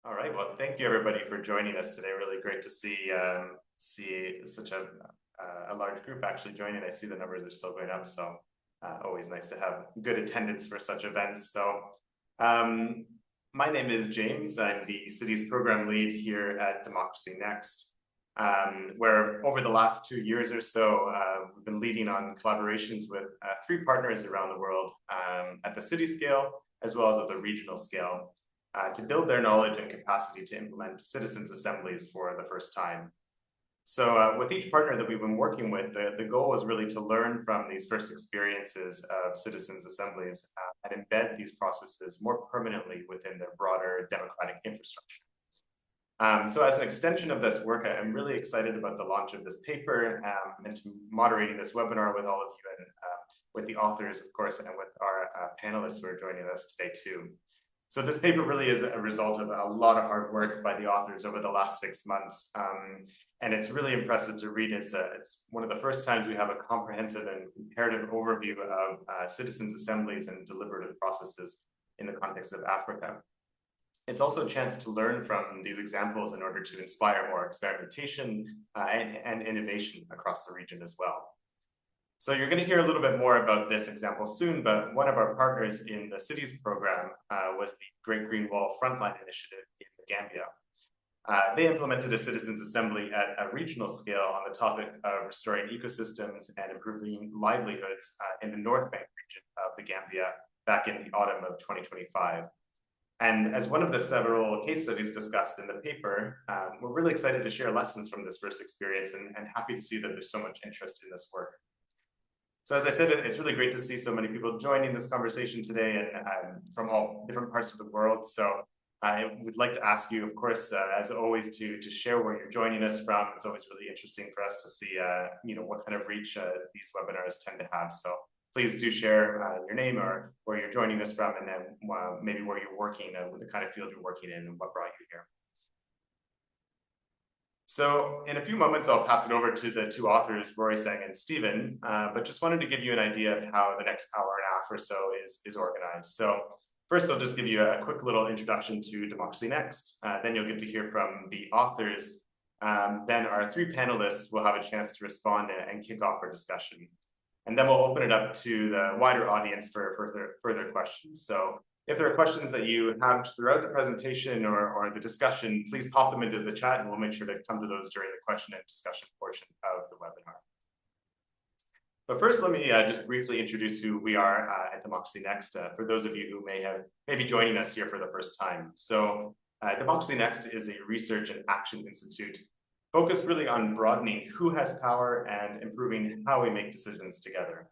All right. Well, thank you everybody for joining us today. Really great to see such a large group actually joining. I see the numbers are still going up, so always nice to have good attendance for such events. So, my name is James. I'm the city's program lead here at Democracy Next, where over the last 2 years or so, we've been leading on collaborations with three partners around the world at the city scale as well as at the regional scale. To build their knowledge and capacity to implement citizens' assemblies for the first time. So with each partner that we've been working with, the goal is really to learn from these first experiences of citizens' assemblies and embed these processes more permanently within their broader democratic infrastructure. So as an extension of this work, I'm really excited about the launch of this paper and to moderating this webinar with all of you and with the authors, of course, and with our panelists who are joining us today too. So this paper really is a result of a lot of hard work by the authors over the last 6 months. And it's really impressive to read. It's one of the first times we have a comprehensive and comparative overview of citizens' assemblies and deliberative processes in the context of Africa. It's also a chance to learn from these examples in order to inspire more experimentation and innovation across the region as well. So you're going to hear a little bit more about this example soon, but one of our partners in the cities program was the Great Green Wall Frontline Initiative in Gambia. They implemented a citizens' assembly at a regional scale on the topic of restoring ecosystems and improving livelihoods in the North Bank region of the Gambia back in the autumn of 2025. And as one of the several case studies discussed in the paper, we're really excited to share lessons from this first experience and happy to see that there's so much interest in this work. So as I said, it's really great to see so many people joining this conversation today and from all different parts of the world. So I would like to ask you, of course, as always, to share where you're joining us from. It's always really interesting for us to see, what kind of reach these webinars tend to have. So please do share your name or where you're joining us from, and then maybe where you're working, with the kind of field you're working in, and what brought you here. So in a few moments, I'll pass it over to the two authors, Roy Sang and Stephen, but just wanted to give you an idea of how the next hour and a half or so is organized. So first, I'll just give you a quick little introduction to Democracy Next. Then you'll get to hear from the authors. Then our three panelists will have a chance to respond and kick off our discussion. And then we'll open it up to the wider audience for further questions. So if there are questions that you have throughout the presentation or the discussion, please pop them into the chat and we'll make sure to come to those during the question and discussion portion of the webinar. But first, let me just briefly introduce who we are at Democracy Next, for those of you who may be joining us here for the first time. So Democracy Next is a research and action institute focused really on broadening who has power and improving how we make decisions together.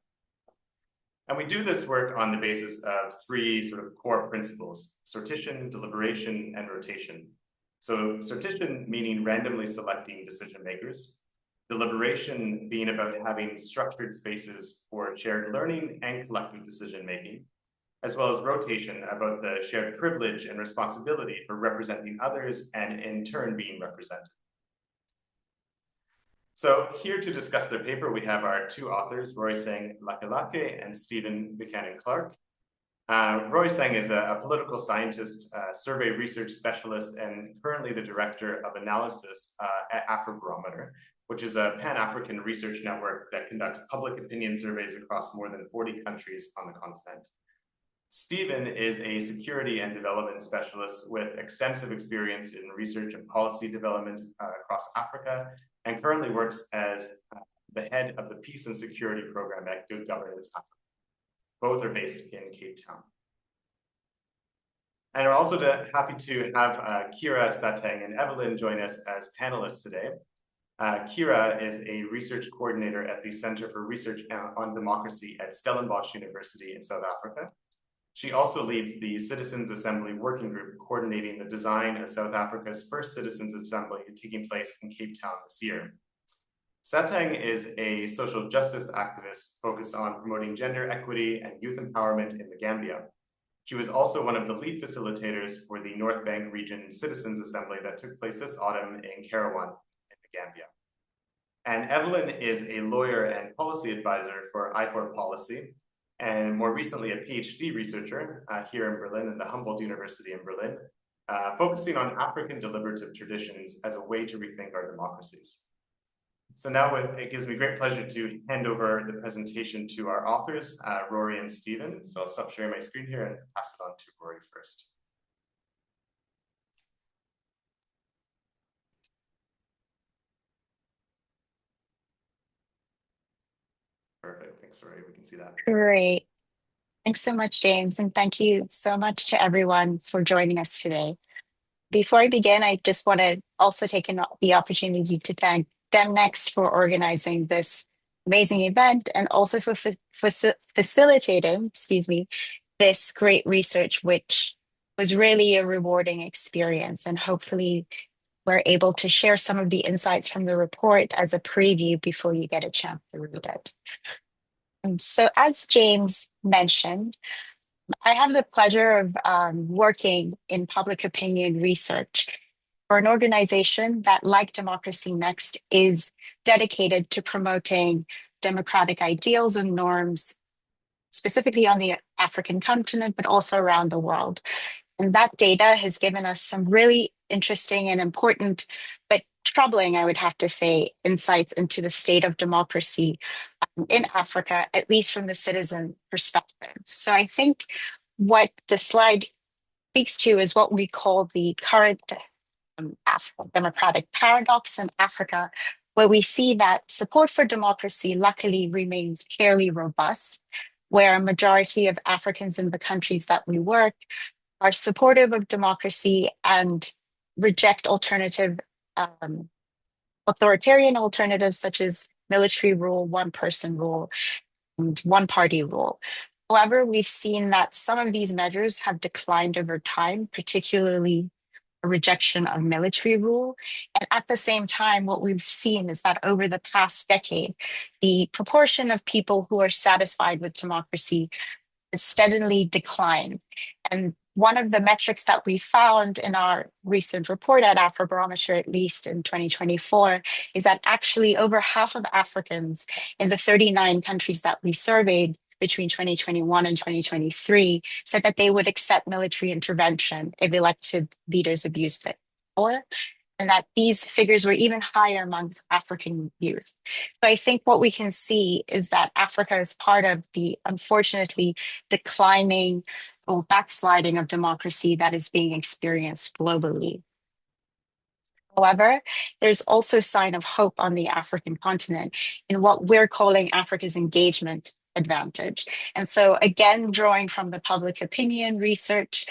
And we do this work on the basis of three sort of core principles: sortition, deliberation, and rotation. So sortition meaning randomly selecting decision makers, deliberation being about having structured spaces for shared learning and collective decision making, as well as rotation about the shared privilege and responsibility for representing others and in turn being represented. So here to discuss their paper, we have our two authors, Roy Sang Lakalake and Stephen Buchanan Clark. Roy Sang is a political scientist, survey research specialist, and currently the director of analysis at Afrobarometer, which is a Pan-African research network that conducts public opinion surveys across more than 40 countries on the continent. Stephen is a security and development specialist with extensive experience in research and policy development across Africa, and currently works as the head of the Peace and Security Program at Good Governance Africa. Both are based in Cape Town. And we're also happy to have Kira Sateng and Evelyn join us as panelists today. Kira is a research coordinator at the Center for Research on Democracy at Stellenbosch University in South Africa. She also leads the Citizens Assembly Working Group coordinating the design of South Africa's first Citizens Assembly taking place in Cape Town this year. Satang is a social justice activist focused on promoting gender equity and youth empowerment in the Gambia. She was also one of the lead facilitators for the North Bank Region Citizens Assembly that took place this autumn in Karawan in the Gambia. And Evelyn is a lawyer and policy advisor for I4 Policy, and more recently a PhD researcher here in Berlin at the Humboldt University in Berlin, focusing on African deliberative traditions as a way to rethink our democracies. So now it gives me great pleasure to hand over the presentation to our authors, Rory and Stephen. So I'll stop sharing my screen here and pass it on to Rory first. Perfect, thanks Rory, we can see that. Great. Thanks so much, James. And thank you so much to everyone for joining us today. Before I begin, I just want to also take the opportunity to thank DemNext for organizing this amazing event and also for facilitating, this great research, which was really a rewarding experience. And hopefully we're able to share some of the insights from the report as a preview before you get a chance to read it. So as James mentioned, I have the pleasure of working in public opinion research for an organization that, like Democracy Next, is dedicated to promoting democratic ideals and norms, specifically on the African continent, but also around the world. And that data has given us some really interesting and important, but troubling, I would have to say, insights into the state of democracy in Africa, at least from the citizen perspective. So I think what the slide speaks to is what we call the current democratic paradox in Africa, where we see that support for democracy luckily remains fairly robust, where a majority of Africans in the countries that we work are supportive of democracy and reject authoritarian alternatives such as military rule, one person rule, and one party rule. However, we've seen that some of these measures have declined over time, particularly a rejection of military rule. And at the same time, what we've seen is that over the past decade, the proportion of people who are satisfied with democracy has steadily declined. And one of the metrics that we found in our recent report at Afrobarometer, at least in 2024, is that actually over half of Africans in the 39 countries that we surveyed between 2021 and 2023 said that they would accept military intervention if elected leaders abused their power, and that these figures were even higher amongst African youth. So I think what we can see is that Africa is part of the unfortunately declining or backsliding of democracy that is being experienced globally. However, there's also a sign of hope on the African continent in what we're calling Africa's engagement advantage. And so again, drawing from the public opinion research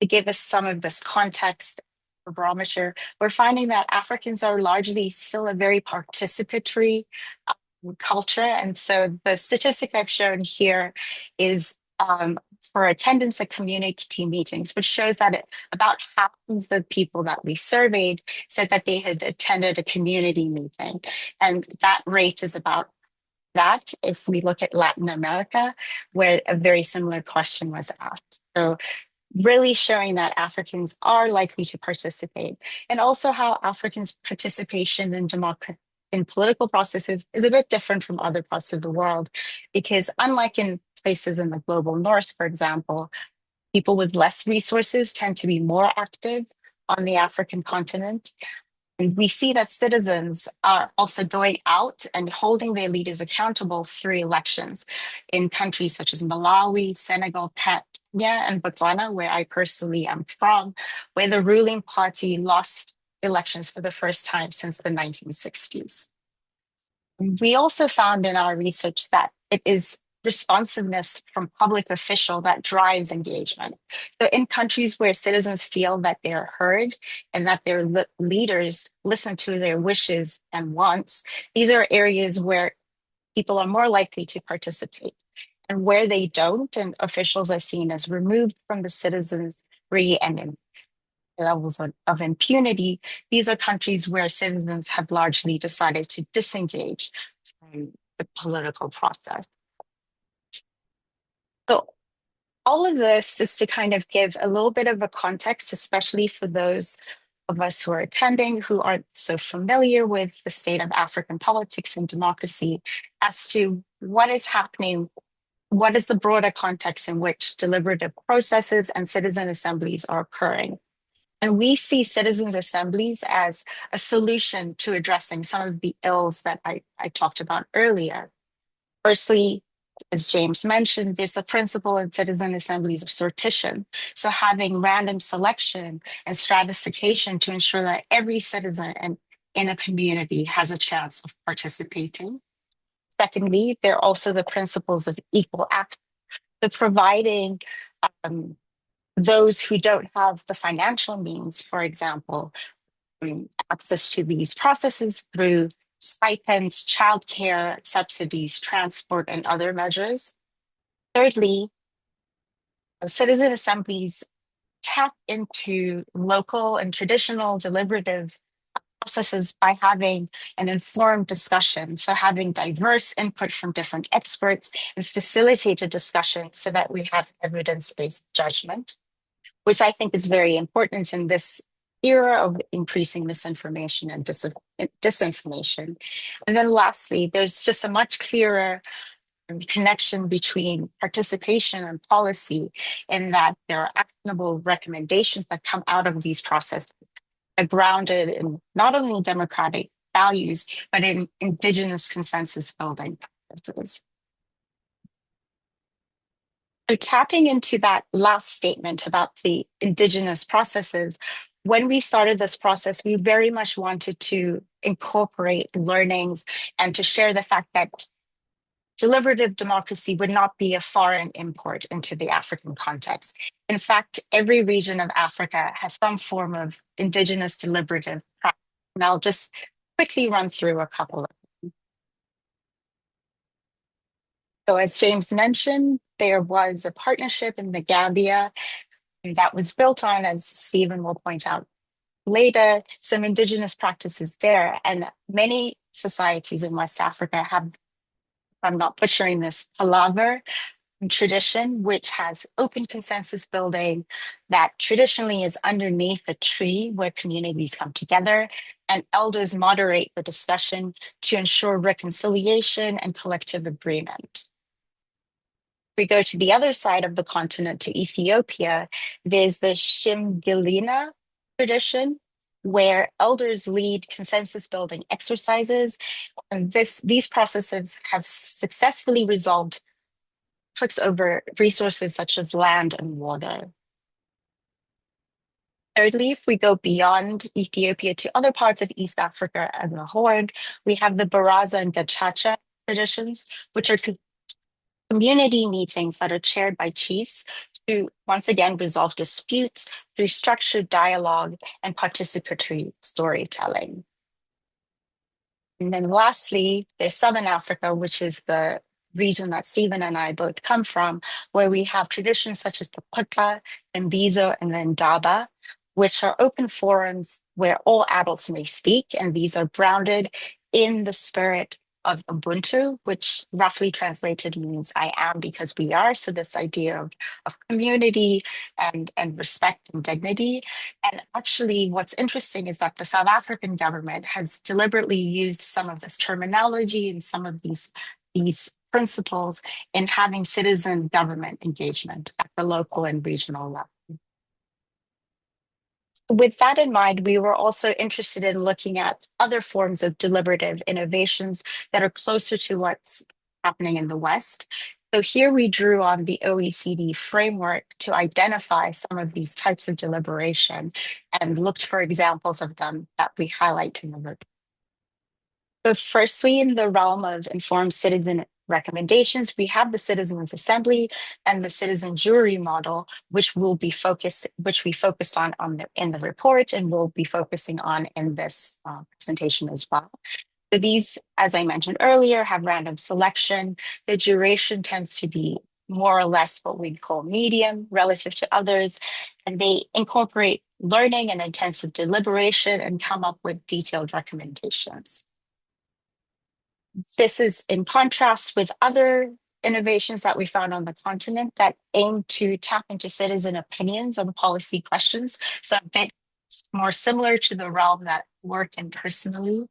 to give us some of this context for barometer, we're finding that Africans are largely still a very participatory culture. And so the statistic I've shown here is for attendance at community meetings, which shows that about half of the people that we surveyed said that they had attended a community meeting. And that rate is about that if we look at Latin America, where a very similar question was asked. So really showing that Africans are likely to participate, and also how Africans' participation in political processes is a bit different from other parts of the world, because unlike in places in the global north, for example, people with less resources tend to be more active on the African continent. And we see that citizens are also going out and holding their leaders accountable through elections in countries such as Malawi, Senegal, Kenya, and Botswana, where I personally am from, where the ruling party lost elections for the first time since the 1960s. We also found in our research that it is responsiveness from public official that drives engagement. So in countries where citizens feel that they're heard and that their leaders listen to their wishes and wants, these are areas where people are more likely to participate. And where they don't, and officials are seen as removed from the citizenry and levels of impunity, these are countries where citizens have largely decided to disengage from the political process. So all of this is to kind of give a little bit of a context, especially for those of us who are attending who aren't so familiar with the state of African politics and democracy, as to what is happening, what is the broader context in which deliberative processes and citizen assemblies are occurring. And we see citizens' assemblies as a solution to addressing some of the ills that I talked about earlier. Firstly, as James mentioned, there's the principle in citizen assemblies of sortition. So having random selection and stratification to ensure that every citizen and in a community has a chance of participating. Secondly, there are also the principles of equal access, the providing um, those who don't have the financial means, for example, access to these processes through stipends, childcare subsidies, transport, and other measures. Thirdly, citizen assemblies tap into local and traditional deliberative processes by having an informed discussion. So, having diverse input from different experts and facilitated discussion so that we have evidence based judgment, which I think is very important in this era of increasing misinformation and disinformation. And then lastly, there's just a much clearer connection between participation and policy in that there are actionable recommendations that come out of these processes are grounded in not only democratic values, but in indigenous consensus building practices. So tapping into that last statement about the indigenous processes, when we started this process, we very much wanted to incorporate learnings and to share the fact that deliberative democracy would not be a foreign import into the African context. In fact, every region of Africa has some form of indigenous deliberative practice. And I'll just quickly run through a couple of them. So as James mentioned, there was a partnership in the Gambia that was built on, as Stephen will point out later, some indigenous practices there. And many societies in West Africa have, if I'm not butchering this, palaver tradition, which has open consensus building that traditionally is underneath a tree where communities come together and elders moderate the discussion to ensure reconciliation and collective agreement. We go to the other side of the continent to Ethiopia, there's the Shimgilina tradition, where elders lead consensus building exercises. And these processes have successfully resolved conflicts over resources such as land and water. Thirdly, if we go beyond Ethiopia to other parts of East Africa and the Horn, we have the Baraza and Gachacha traditions, which are community meetings that are chaired by chiefs to once again resolve disputes through structured dialogue and participatory storytelling. And then lastly, there's Southern Africa, which is the region that Stephen and I both come from, where we have traditions such as the Kutla, Mbizo, and the Ndaba, which are open forums where all adults may speak, and these are grounded in the spirit of Ubuntu, which roughly translated means I am because we are. So this idea of community and respect and dignity. And actually, what's interesting is that the South African government has deliberately used some of this terminology and some of these principles in having citizen government engagement at the local and regional level. With that in mind, we were also interested in looking at other forms of deliberative innovations that are closer to what's happening in the West. So here we drew on the OECD framework to identify some of these types of deliberation and looked for examples of them that we highlight in the report. So firstly, in the realm of informed citizen recommendations, we have the Citizens Assembly and the citizen jury model, which we focused on in the report and we'll be focusing on in this presentation as well. So these, as I mentioned earlier, have random selection. The duration tends to be more or less what we call medium relative to others, and they incorporate learning and intensive deliberation and come up with detailed recommendations. This is in contrast with other innovations that we found on the continent that aim to tap into citizen opinions on policy questions. So a bit more similar to the realm that work in personally.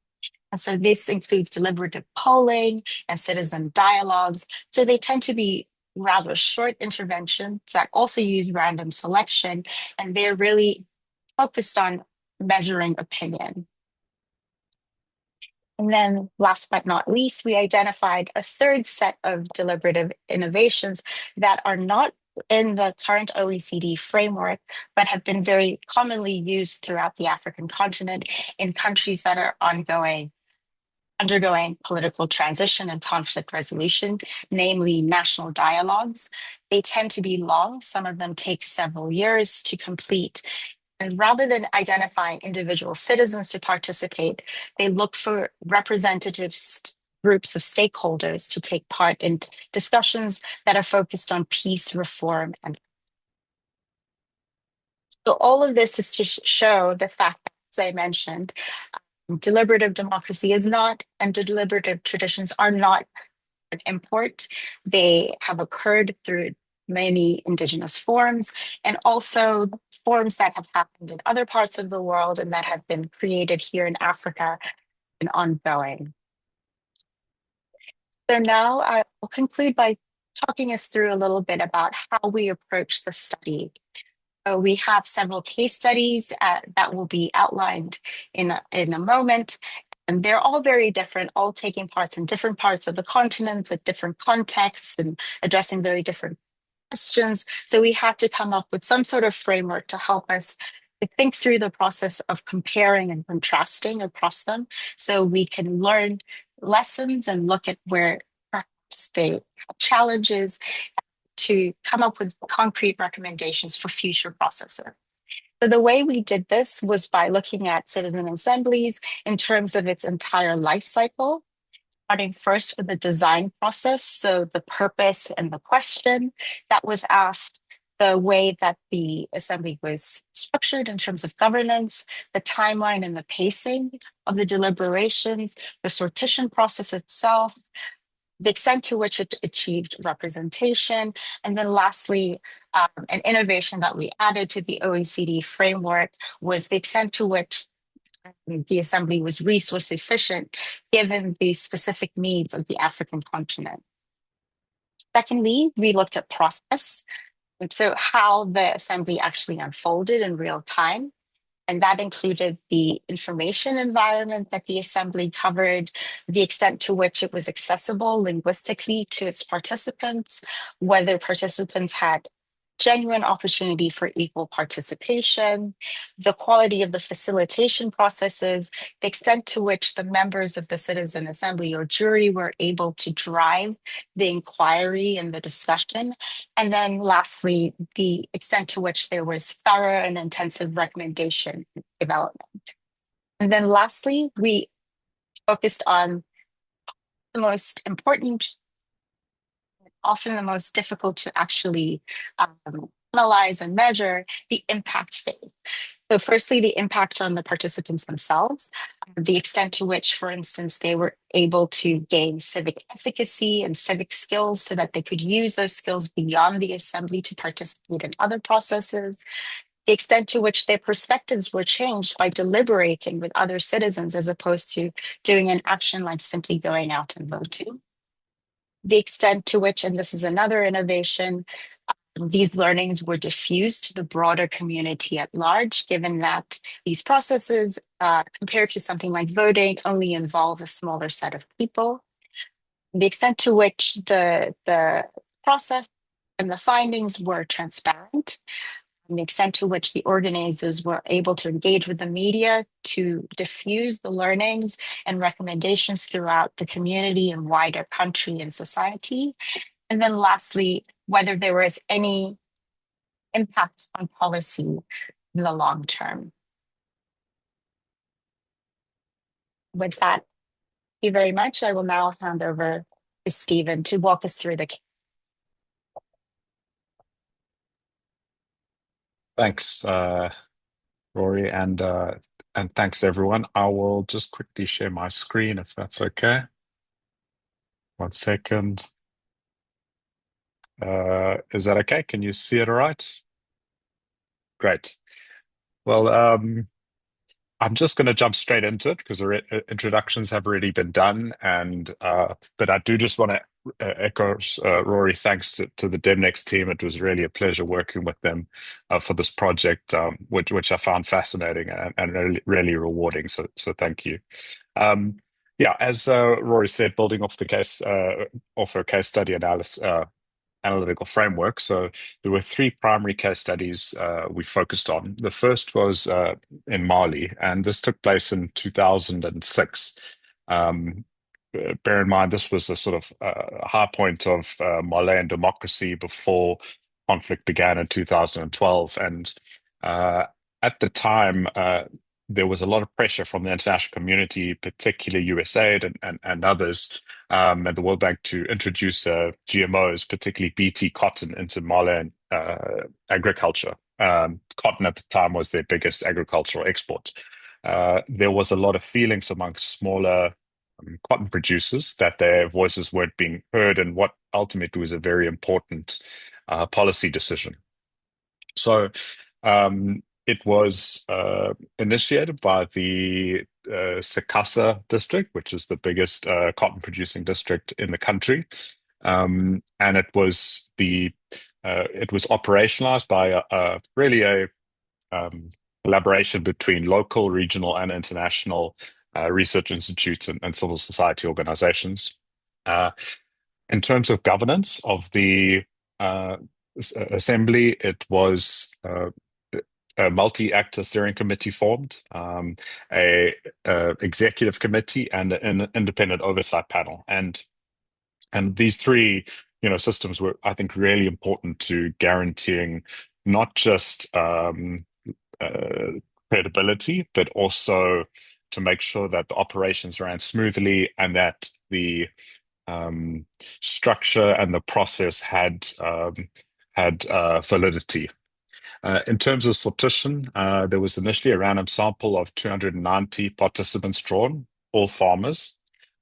And so this includes deliberative polling and citizen dialogues. So they tend to be rather short interventions that also use random selection. And they're really focused on measuring opinion. And then last but not least, we identified a third set of deliberative innovations that are not in the current OECD framework, but have been very commonly used throughout the African continent in countries that are undergoing political transition and conflict resolution, namely national dialogues. They tend to be long. Some of them take several years to complete. And rather than identifying individual citizens to participate, they look for representative groups of stakeholders to take part in discussions that are focused on peace, reform, and so all of this is to show the fact that, as I mentioned, deliberative democracy is not, and deliberative traditions are not an import. They have occurred through many indigenous forms and also forms that have happened in other parts of the world and that have been created here in Africa and ongoing. So now I will conclude by talking us through a little bit about how we approach the study. We have several case studies that will be outlined in a moment. And they're all very different, all taking parts in different parts of the continent, at different contexts, and addressing very different questions. So we have to come up with some sort of framework to help us to think through the process of comparing and contrasting across them so we can learn lessons and look at where perhaps the challenges to come up with concrete recommendations for future processes. So the way we did this was by looking at citizen assemblies in terms of its entire life cycle, starting first with the design process, so the purpose and the question that was asked, the way that the assembly was structured in terms of governance, the timeline and the pacing of the deliberations, the sortition process itself, the extent to which it achieved representation, and then lastly, an innovation that we added to the OECD framework was the extent to which the assembly was resource efficient given the specific needs of the African continent. Secondly, we looked at process, and so how the assembly actually unfolded in real time. And that included the information environment that the assembly covered, the extent to which it was accessible linguistically to its participants, whether participants had genuine opportunity for equal participation, the quality of the facilitation processes, the extent to which the members of the citizen assembly or jury were able to drive the inquiry and the discussion, and then lastly, the extent to which there was thorough and intensive recommendation development. And then lastly, we focused on the most important, often the most difficult to actually analyze and measure, the impact phase. So firstly, the impact on the participants themselves, the extent to which, for instance, they were able to gain civic efficacy and civic skills so that they could use those skills beyond the assembly to participate in other processes, the extent to which their perspectives were changed by deliberating with other citizens as opposed to doing an action like simply going out and voting. The extent to which, and this is another innovation, these learnings were diffused to the broader community at large, given that these processes, compared to something like voting, only involve a smaller set of people. The extent to which the process and the findings were transparent, and the extent to which the organizers were able to engage with the media to diffuse the learnings and recommendations throughout the community and wider country and society. And then lastly, whether there was any impact on policy in the long term. With that, thank you very much. I will now hand over to Stephen to walk us through the case. Thanks, Rory, and thanks everyone. I will just quickly share my screen if that's okay. 1 second. Is that okay? Can you see it all right? Great. Well, I'm just going to jump straight into it because the introductions have already been done, and but I do just want to echoes Rory, thanks to the DevNext team. It was really a pleasure working with them for this project, which I found fascinating and really, really rewarding. So thank you. Yeah, as Rory said, building off the case, off a case study analysis, analytical framework. So there were three primary case studies we focused on. The first was in Mali, and this took place in 2006. Bear in mind, this was a sort of high point of Malawian democracy before conflict began in 2012. And at the time, there was a lot of pressure from the international community, particularly USAID and others, and the World Bank to introduce GMOs, particularly BT cotton, into Malawian agriculture. Cotton at the time was their biggest agricultural export. There was a lot of feelings amongst smaller cotton producers that their voices weren't being heard, and what ultimately was a very important policy decision. So it was initiated by the Sakassa district, which is the biggest cotton producing district in the country, and it was operationalized by really a collaboration between local, regional, and international research institutes and civil society organizations. In terms of governance of the assembly, it was a multi-actor steering committee formed, a executive committee, and an independent oversight panel. And these three, systems were, I think, really important to guaranteeing not just credibility, but also to make sure that the operations ran smoothly and that the structure and the process had validity. In terms of sortition, there was initially a random sample of 290 participants drawn, all farmers,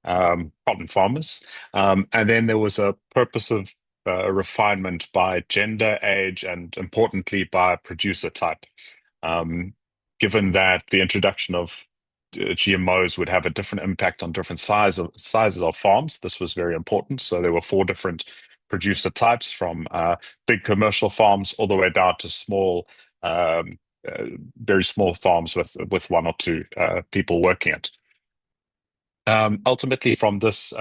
cotton farmers, and then there was a purposive refinement by gender, age, and importantly by producer type. Given that the introduction of GMOs would have a different impact on different sizes of farms, this was very important. So there were 4 different producer types, from big commercial farms all the way down to small, very small farms with 1 or 2 people working it. Ultimately, from this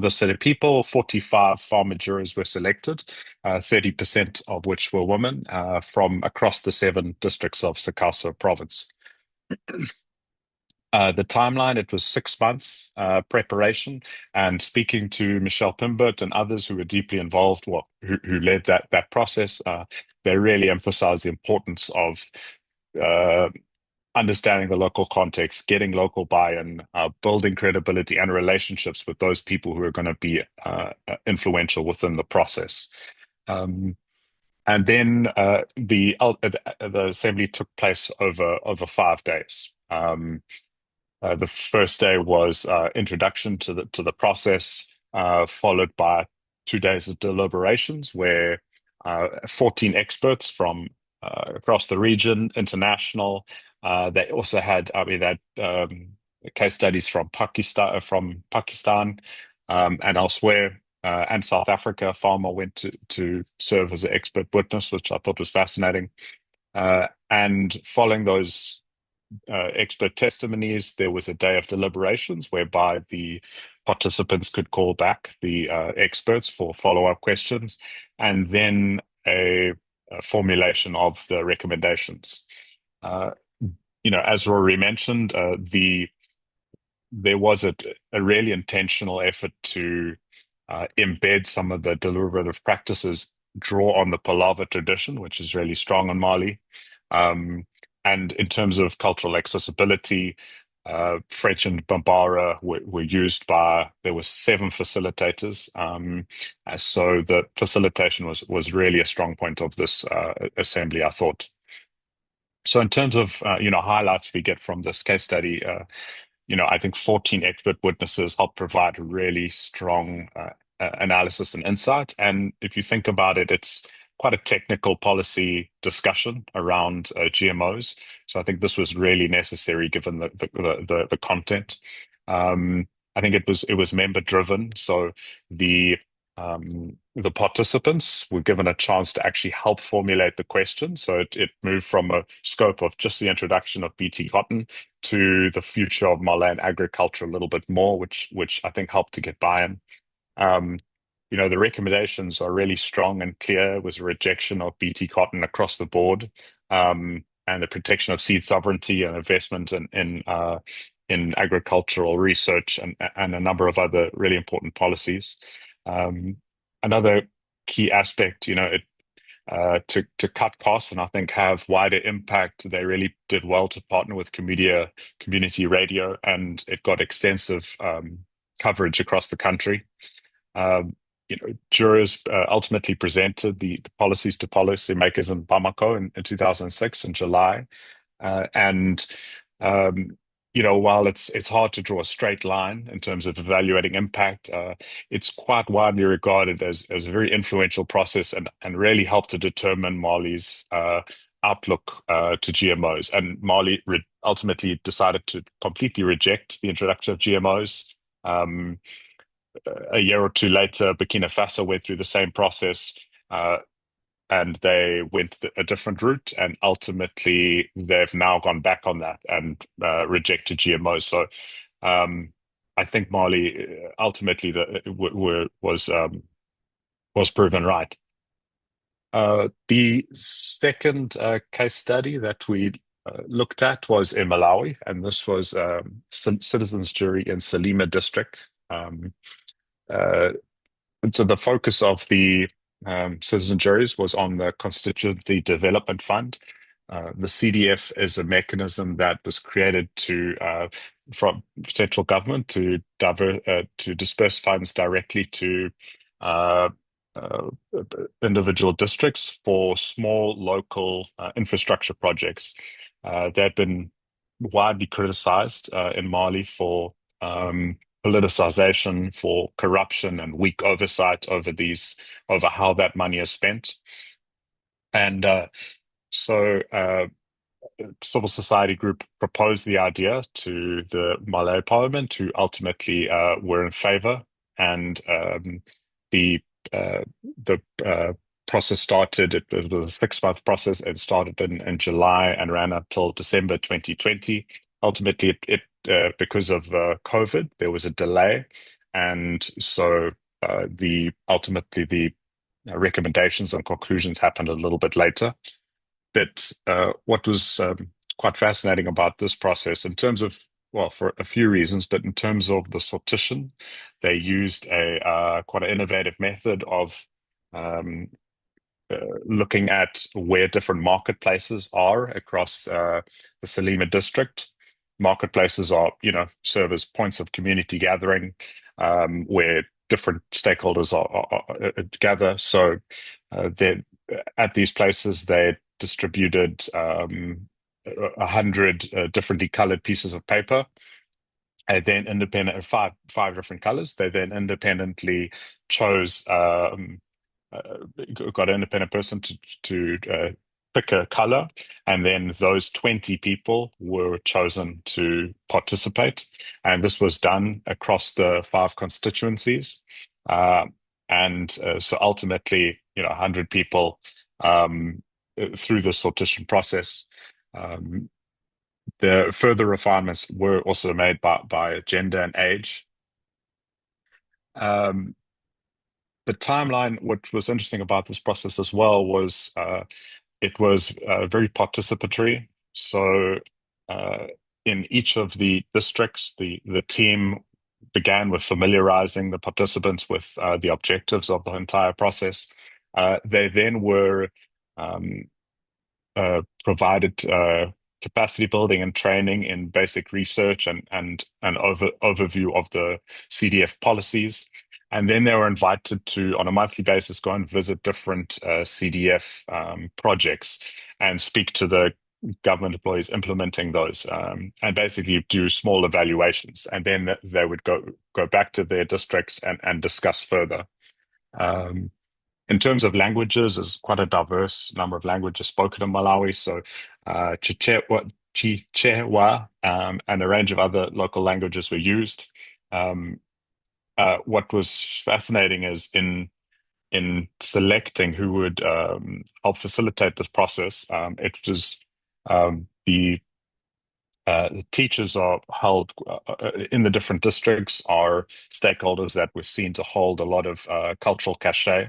set of people, 45 farmer jurors were selected, 30% of which were women, from across the 7 districts of Sakassa province. The timeline, it was 6 months preparation, and speaking to Michelle Pimbert and others who were deeply involved, who led that process, they really emphasized the importance of understanding the local context, getting local buy-in, building credibility and relationships with those people who are going to be influential within the process. And then the assembly took place over 5 days. The first day was introduction to the process, followed by 2 days of deliberations where 14 experts from across the region, international. They also had, case studies from Pakistan, and elsewhere, and South Africa. A farmer went to serve as an expert witness, which I thought was fascinating. And following those expert testimonies, there was a day of deliberations whereby the participants could call back the experts for follow-up questions, and then a formulation of the recommendations. As Rory mentioned, there was a really intentional effort to embed some of the deliberative practices, draw on the Palava tradition, which is really strong in Mali. And in terms of cultural accessibility, French and Bambara were used there were 7 facilitators. So the facilitation was really a strong point of this assembly, I thought. So in terms of, highlights we get from this case study, I think 14 expert witnesses helped provide a really strong analysis and insight. And if you think about it, it's quite a technical policy discussion around GMOs. So I think this was really necessary given the content. I think it was member driven. So the participants were given a chance to actually help formulate the question. So it moved from a scope of just the introduction of BT cotton to the future of Malawian agriculture a little bit more, which I think helped to get buy-in. Um, the recommendations are really strong and clear. It was a rejection of BT cotton across the board, and the protection of seed sovereignty and investment in agricultural research and a number of other really important policies. Another key aspect, to cut costs and I think have wider impact. They really did well to partner with community radio, and it got extensive coverage across the country. Jurors ultimately presented the policies to policymakers in Bamako in 2006 in July. And while it's hard to draw a straight line in terms of evaluating impact, it's quite widely regarded as a very influential process and really helped to determine Mali's outlook to GMOs. And Mali ultimately decided to completely reject the introduction of GMOs. A year or two later, Burkina Faso went through the same process, and they went a different route, and ultimately they've now gone back on that and rejected GMOs. So I think Mali ultimately was proven right. The second case study that we looked at was in Malawi, and this was citizens jury in Salima district. So the focus of the citizen juries was on the Constituency Development Fund. The CDF is a mechanism that was created from central government to disperse funds directly to individual districts for small local infrastructure projects. They've been widely criticized in Mali for politicization, for corruption and weak oversight over how that money is spent. And so civil society group proposed the idea to the Malawi Parliament, who ultimately were in favor. And the process started. It was a 6-month process. It started in July and ran until December 2020. Ultimately, because of COVID, there was a delay, and so ultimately the recommendations and conclusions happened a little bit later. But what was quite fascinating about this process, in terms of, well, for a few reasons, but in terms of the sortition, they used a quite an innovative method of looking at where different marketplaces are across the Salima district. Marketplaces serve as points of community gathering, where different stakeholders gather. So at these places, they distributed 100 differently colored pieces of paper. And then five different colors. They then independently chose, got an independent person to pick a color, and then those 20 people were chosen to participate. And this was done across the 5 constituencies. So ultimately, 100 people through the sortition process. The further refinements were also made by gender and age. The timeline, what was interesting about this process as well, was it was very participatory. So in each of the districts, the team began with familiarizing the participants with the objectives of the entire process. They then were provided capacity building and training in basic research and an overview of the CDF policies. And then they were invited to, on a monthly basis, go and visit different CDF projects and speak to the government employees implementing those, and basically do small evaluations. And then they would go back to their districts and discuss further. In terms of languages, there's quite a diverse number of languages spoken in Malawi. So Chichewa, and a range of other local languages were used. what was fascinating is in selecting who would help facilitate this process. It was the teachers are held in the different districts are stakeholders that were seen to hold a lot of cultural cachet.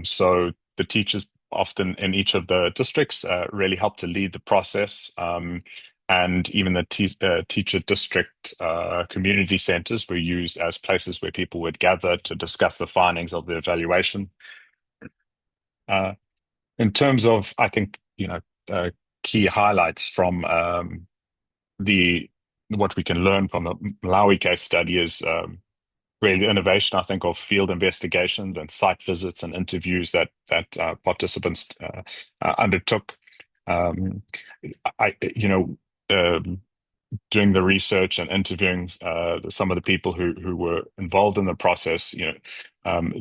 So the teachers often in each of the districts really help to lead the process. And even the teacher district community centers were used as places where people would gather to discuss the findings of the evaluation. In terms of, I think, key highlights from the what we can learn from the Malawi case study is really the innovation, I think, of field investigations and site visits and interviews that participants undertook. Doing the research and interviewing some of the people who were involved in the process,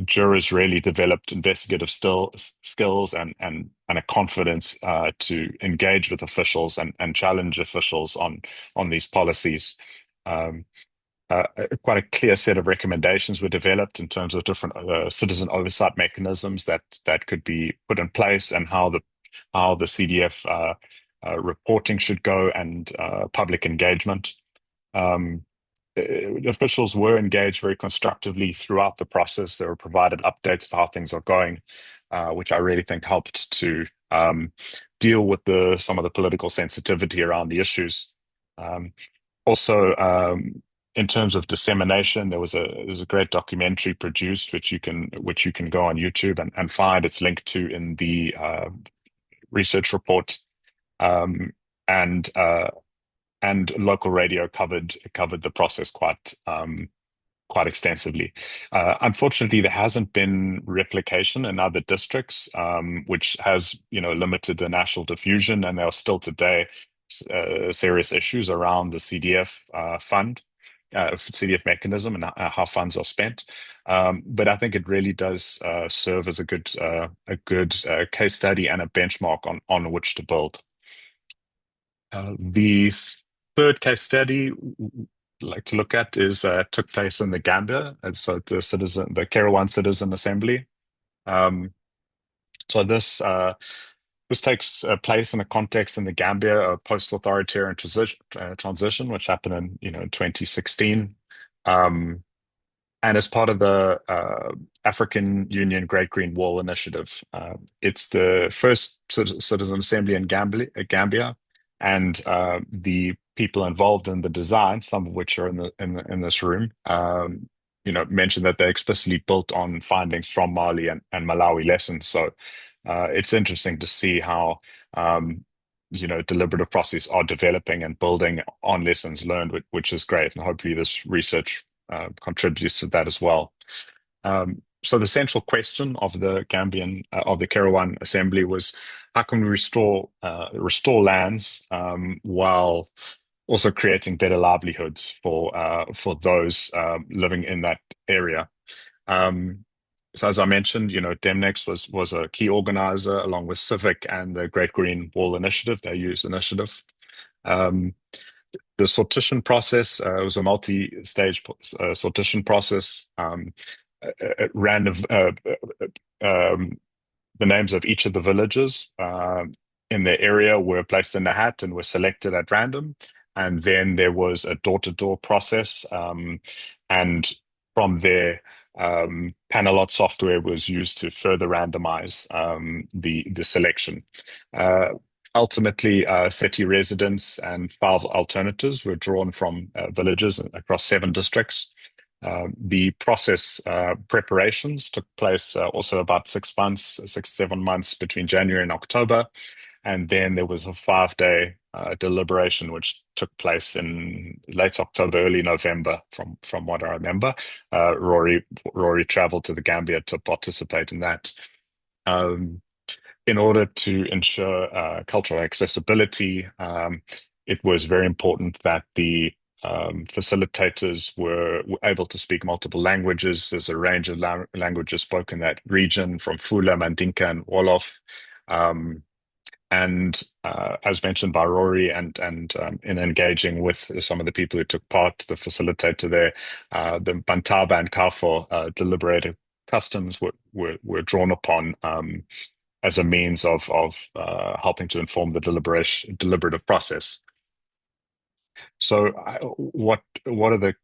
jurors really developed investigative skills and a confidence to engage with officials and challenge officials on these policies. Quite a clear set of recommendations were developed in terms of different citizen oversight mechanisms that could be put in place, and how the CDF reporting should go, and public engagement. Officials were engaged very constructively throughout the process. They were provided updates of how things are going, which I really think helped to deal with some of the political sensitivity around the issues. Also, in terms of dissemination, there's a great documentary produced which you can go on YouTube and find. It's linked to in the research report, and local radio covered the process quite extensively. Unfortunately, there hasn't been replication in other districts, which has limited the national diffusion, and there are still today serious issues around the CDF fund. CDF mechanism and how funds are spent, but I think it really does serve as a good case study and a benchmark on which to build. The third case study I'd like to look at is took place in the Gambia, and so the Kerawan Citizen Assembly. So this takes place in a context in the Gambia of post-authoritarian transition, which happened in 2016, and as part of the African Union Great Green Wall Initiative. It's the first citizen assembly in Gambia, and the people involved in the design, some of which are in this room, mentioned that they explicitly built on findings from Mali and Malawi lessons. So it's interesting to see how deliberative processes are developing and building on lessons learned, which is great, and hopefully this research contributes to that as well. So the central question of the Kerawan Assembly was, how can we restore lands while also creating better livelihoods for those living in that area? So as I mentioned, Demnex was a key organizer along with Civic and the Great Green Wall Initiative, their youth initiative. The sortition process was a multi-stage sortition process. At random, the names of each of the villages in their area were placed in a hat and were selected at random. And then there was a door-to-door process. And from there, Panelot software was used to further randomize the selection. Ultimately, 30 residents and 5 alternatives were drawn from villages across 7 districts. The process preparations took place also about 6-7 months between January and October. And then there was a 5-day deliberation, which took place in late October, early November, from what I remember. Rory traveled to the Gambia to participate in that. In order to ensure cultural accessibility, it was very important that the facilitators were able to speak multiple languages. There's a range of languages spoken in that region, from Fula, Mandinka, and Wolof. And as mentioned by Rory, and in engaging with some of the people who took part, the facilitator there, the Bantaba and Kafo deliberative customs were drawn upon as a means of helping to inform the deliberative process. So, what are the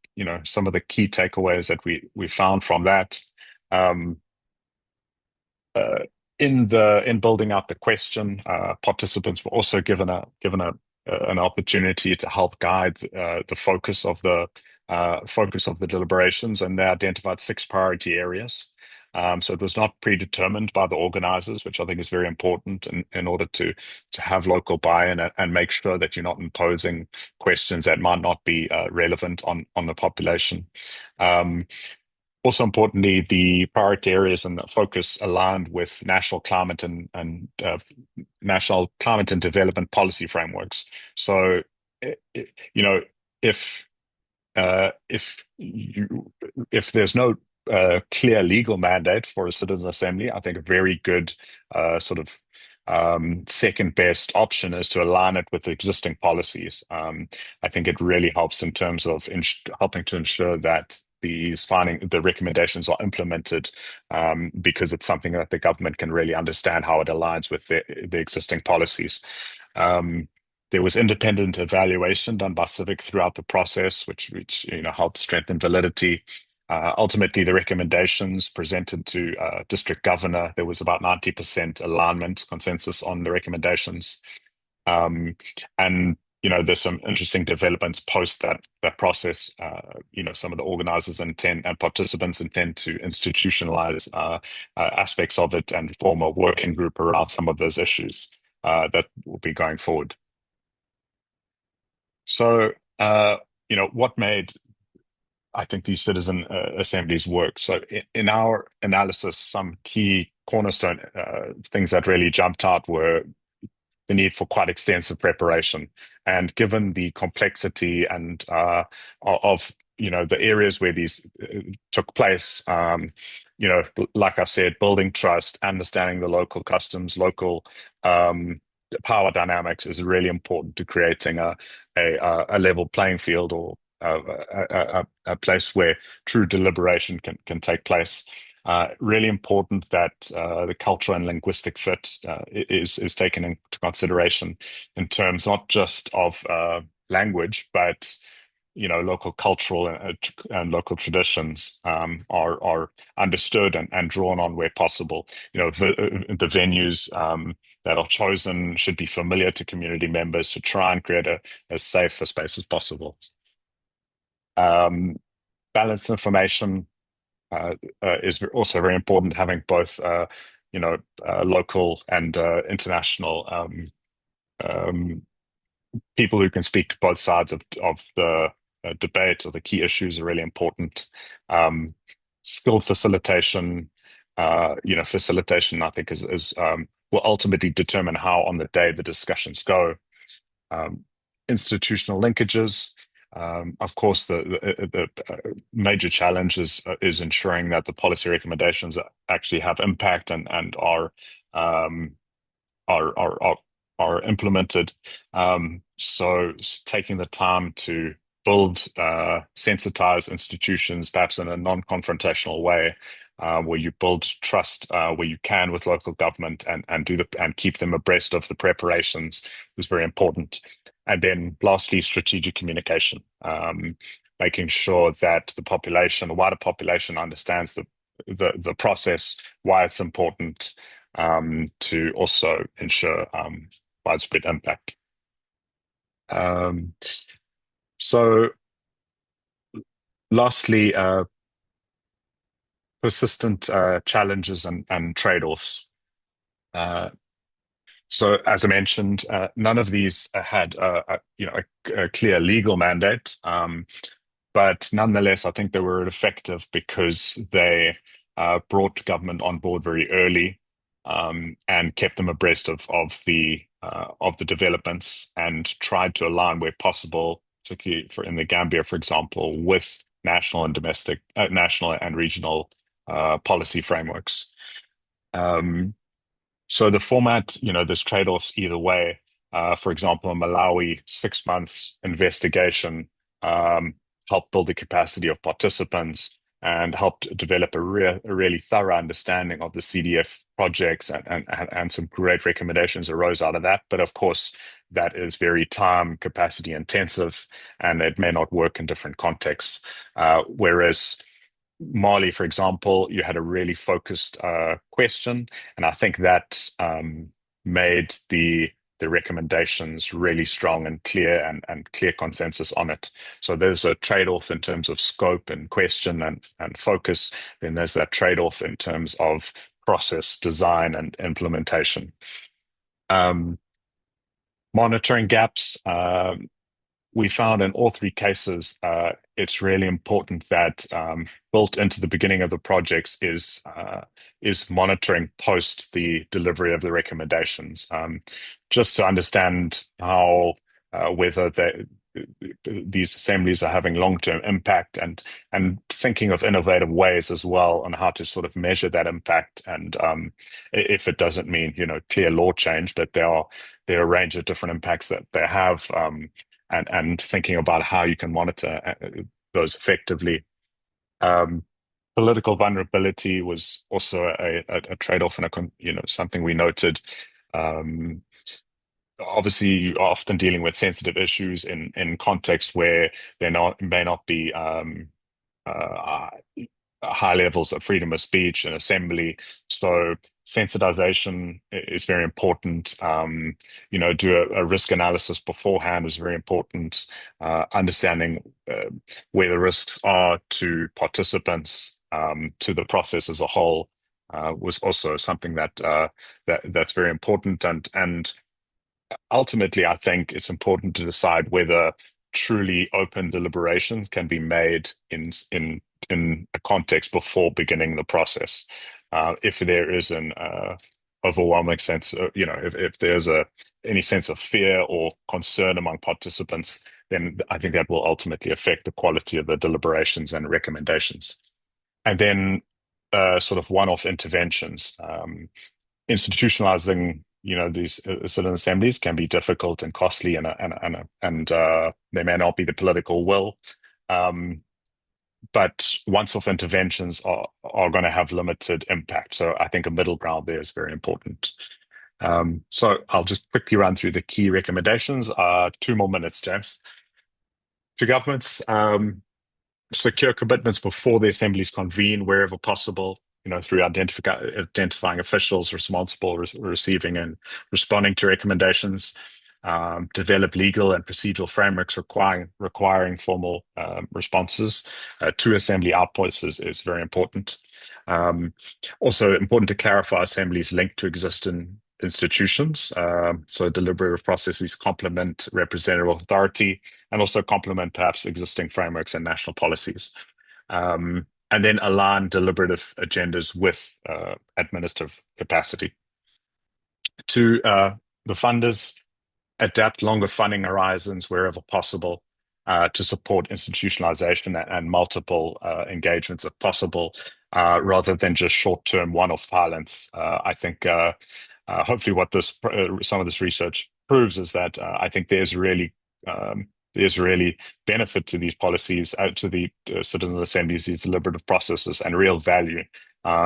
some of the key takeaways that we found from that? Um, uh, in building out the question, participants were also given an opportunity to help guide the focus of the deliberations, and they identified 6 priority areas. So it was not predetermined by the organizers, which I think is very important in order to have local buy-in and make sure that you're not imposing questions that might not be relevant on the population. Also importantly, the priority areas and the focus aligned with national climate and national climate and development policy frameworks. So, you know, if if there's no clear legal mandate for a citizen assembly, I think a very good sort of second best option is to align it with existing policies. I think it really helps in terms of helping to ensure that the recommendations are implemented, because it's something that the government can really understand how it aligns with the existing policies. There was independent evaluation done by Civic throughout the process, which helped strengthen validity. Ultimately, the recommendations presented to district governor, there was about 90% alignment, consensus on the recommendations. And there's some interesting developments post that process. Some of the organizers intend and participants intend to institutionalize aspects of it and form a working group around some of those issues that will be going forward. So, what made, I think, these citizen assemblies work? So, in our analysis, some key cornerstone things that really jumped out were the need for quite extensive preparation. And given the complexity and of the areas where these took place, like I said, building trust, understanding the local customs, local power dynamics is really important to creating a level playing field, or a place where true deliberation can take place. Really important that the cultural and linguistic fit is taken into consideration in terms not just of language, but local cultural and local traditions are understood and drawn on where possible. The venues that are chosen should be familiar to community members to try and create as safe a space as possible. Balanced information is also very important, having both local and international people who can speak to both sides of the debate or the key issues are really important. Skill facilitation, facilitation, I think, is will ultimately determine how on the day the discussions go. Institutional linkages. Of course, the major challenge is ensuring that the policy recommendations actually have impact and are implemented. So taking the time to build sensitize institutions, perhaps in a non-confrontational way, where you build trust where you can with local government and keep them abreast of the preparations is very important. And then lastly, strategic communication, making sure that the wider population understands the process, why it's important, to also ensure widespread impact. So lastly, persistent challenges and trade-offs. So, as I mentioned, none of these had a clear legal mandate, but nonetheless, I think they were effective because they brought government on board very early, and kept them abreast of the developments and tried to align where possible, particularly in the Gambia, for example, with national and regional policy frameworks. So the format, there's trade-offs either way. For example, in Malawi, 6 months investigation helped build the capacity of participants and helped develop a really thorough understanding of the CDF projects, and some great recommendations arose out of that. But of course, that is very time capacity intensive, and it may not work in different contexts. Whereas Mali, for example, you had a really focused question, and I think that made the recommendations really strong and clear, and clear consensus on it. So there's a trade-off in terms of scope and question and focus. Then there's that trade-off in terms of process, design, and implementation. Monitoring gaps. We found in all three cases, it's really important that built into the beginning of the projects is monitoring post the delivery of the recommendations, just to understand how whether these assemblies are having long-term impact, and thinking of innovative ways as well on how to sort of measure that impact. And if it doesn't mean clear law change, but there are a range of different impacts that they have. And thinking about how you can monitor those effectively. Political vulnerability was also a trade-off, and something we noted. Obviously, you're often dealing with sensitive issues in contexts where there may not be high levels of freedom of speech and assembly. So sensitization is very important. Do a risk analysis beforehand is very important. Understanding where the risks are to participants, to the process as a whole, was also something that's very important. And ultimately, I think it's important to decide whether truly open deliberations can be made in a context before beginning the process. If there is an overwhelming sense, if there's any sense of fear or concern among participants, then I think that will ultimately affect the quality of the deliberations and recommendations. And then sort of one-off interventions. Institutionalizing these citizen assemblies can be difficult and costly, and there may not be the political will. But once-off interventions are going to have limited impact. So I think a middle ground there is very important. So I'll just quickly run through the key recommendations. 2 more minutes, James. To governments, secure commitments before the assemblies convene wherever possible, through identifying officials responsible receiving and responding to recommendations. Develop legal and procedural frameworks requiring formal responses to assembly outputs is very important. Also important to clarify assemblies linked to existing institutions. So deliberative processes complement representative authority, and also complement perhaps existing frameworks and national policies. And then align deliberative agendas with administrative capacity. To the funders, adapt longer funding horizons wherever possible to support institutionalization and multiple engagements if possible, rather than just short-term one-off pilots. I think hopefully what some of this research proves is that I think there's really benefit to these policies, to the citizen assemblies, these deliberative processes, and real value.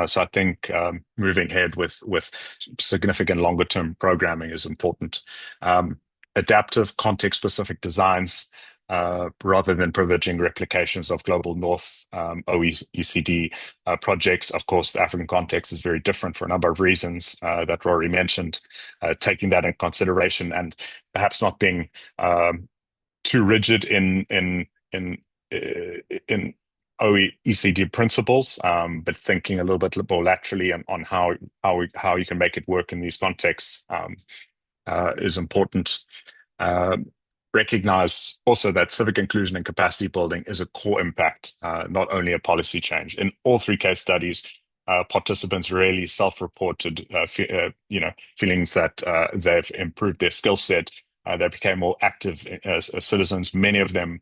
So I think moving ahead with significant longer term programming is important. Adaptive context-specific designs, rather than privileging replications of Global North OECD projects. Of course, the African context is very different for a number of reasons that Rory mentioned. Taking that in consideration, and perhaps not being too rigid in OECD principles, but thinking a little bit more laterally on how you can make it work in these contexts is important. Recognize also that civic inclusion and capacity building is a core impact, not only a policy change. In all 3 case studies, participants really self-reported, feelings that they've improved their skill set They became more active as citizens. Many of them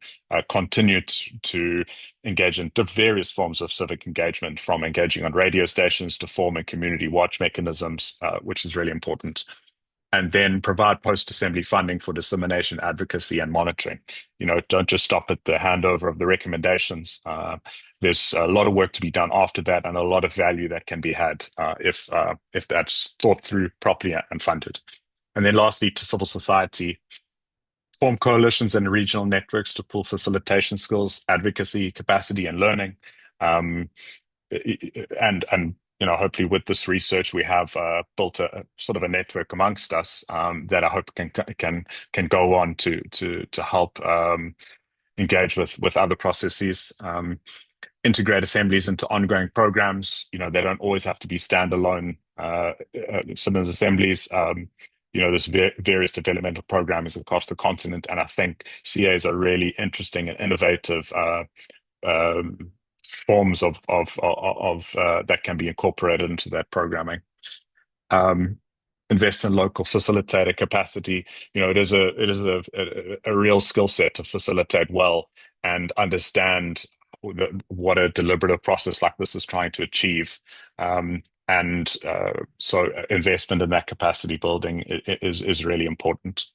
continued to engage in various forms of civic engagement, from engaging on radio stations to forming community watch mechanisms, which is really important. And then provide post-assembly funding for dissemination, advocacy, and monitoring. Don't just stop at the handover of the recommendations. There's a lot of work to be done after that, and a lot of value that can be had if that's thought through properly and funded. And then lastly, to civil society, form coalitions and regional networks to pull facilitation skills, advocacy, capacity, and learning. And hopefully with this research, we have built a sort of a network amongst us that I hope can go on to help engage with other processes. Integrate assemblies into ongoing programs. They don't always have to be standalone citizens assemblies. There's various developmental programs across the continent, and I think CAs are really interesting and innovative forms of that can be incorporated into that programming. Invest in local facilitator capacity. It is a real skill set to facilitate well and understand what a deliberative process like this is trying to achieve. So investment in that capacity building is really important.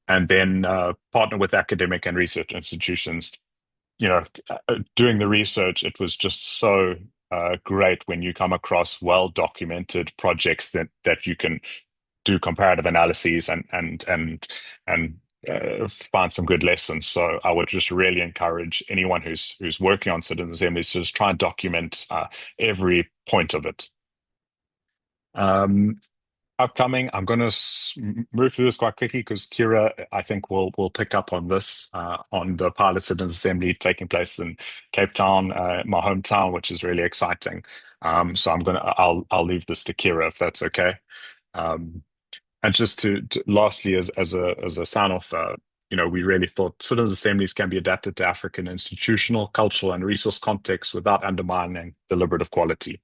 And then partner with academic and research institutions. Doing the research, it was just so great when you come across well-documented projects that you can do comparative analyses and find some good lessons. So I would just really encourage anyone who's working on citizen assemblies to just try and document every point of it. Upcoming, I'm going to move through this quite quickly because Kira, I think, will pick up on this on the pilot citizens assembly taking place in Cape Town, my hometown, which is really exciting. So I'll leave this to Kira if that's okay. And just to lastly, as a sign off, we really thought citizens assemblies can be adapted to African institutional, cultural, and resource contexts without undermining deliberative quality.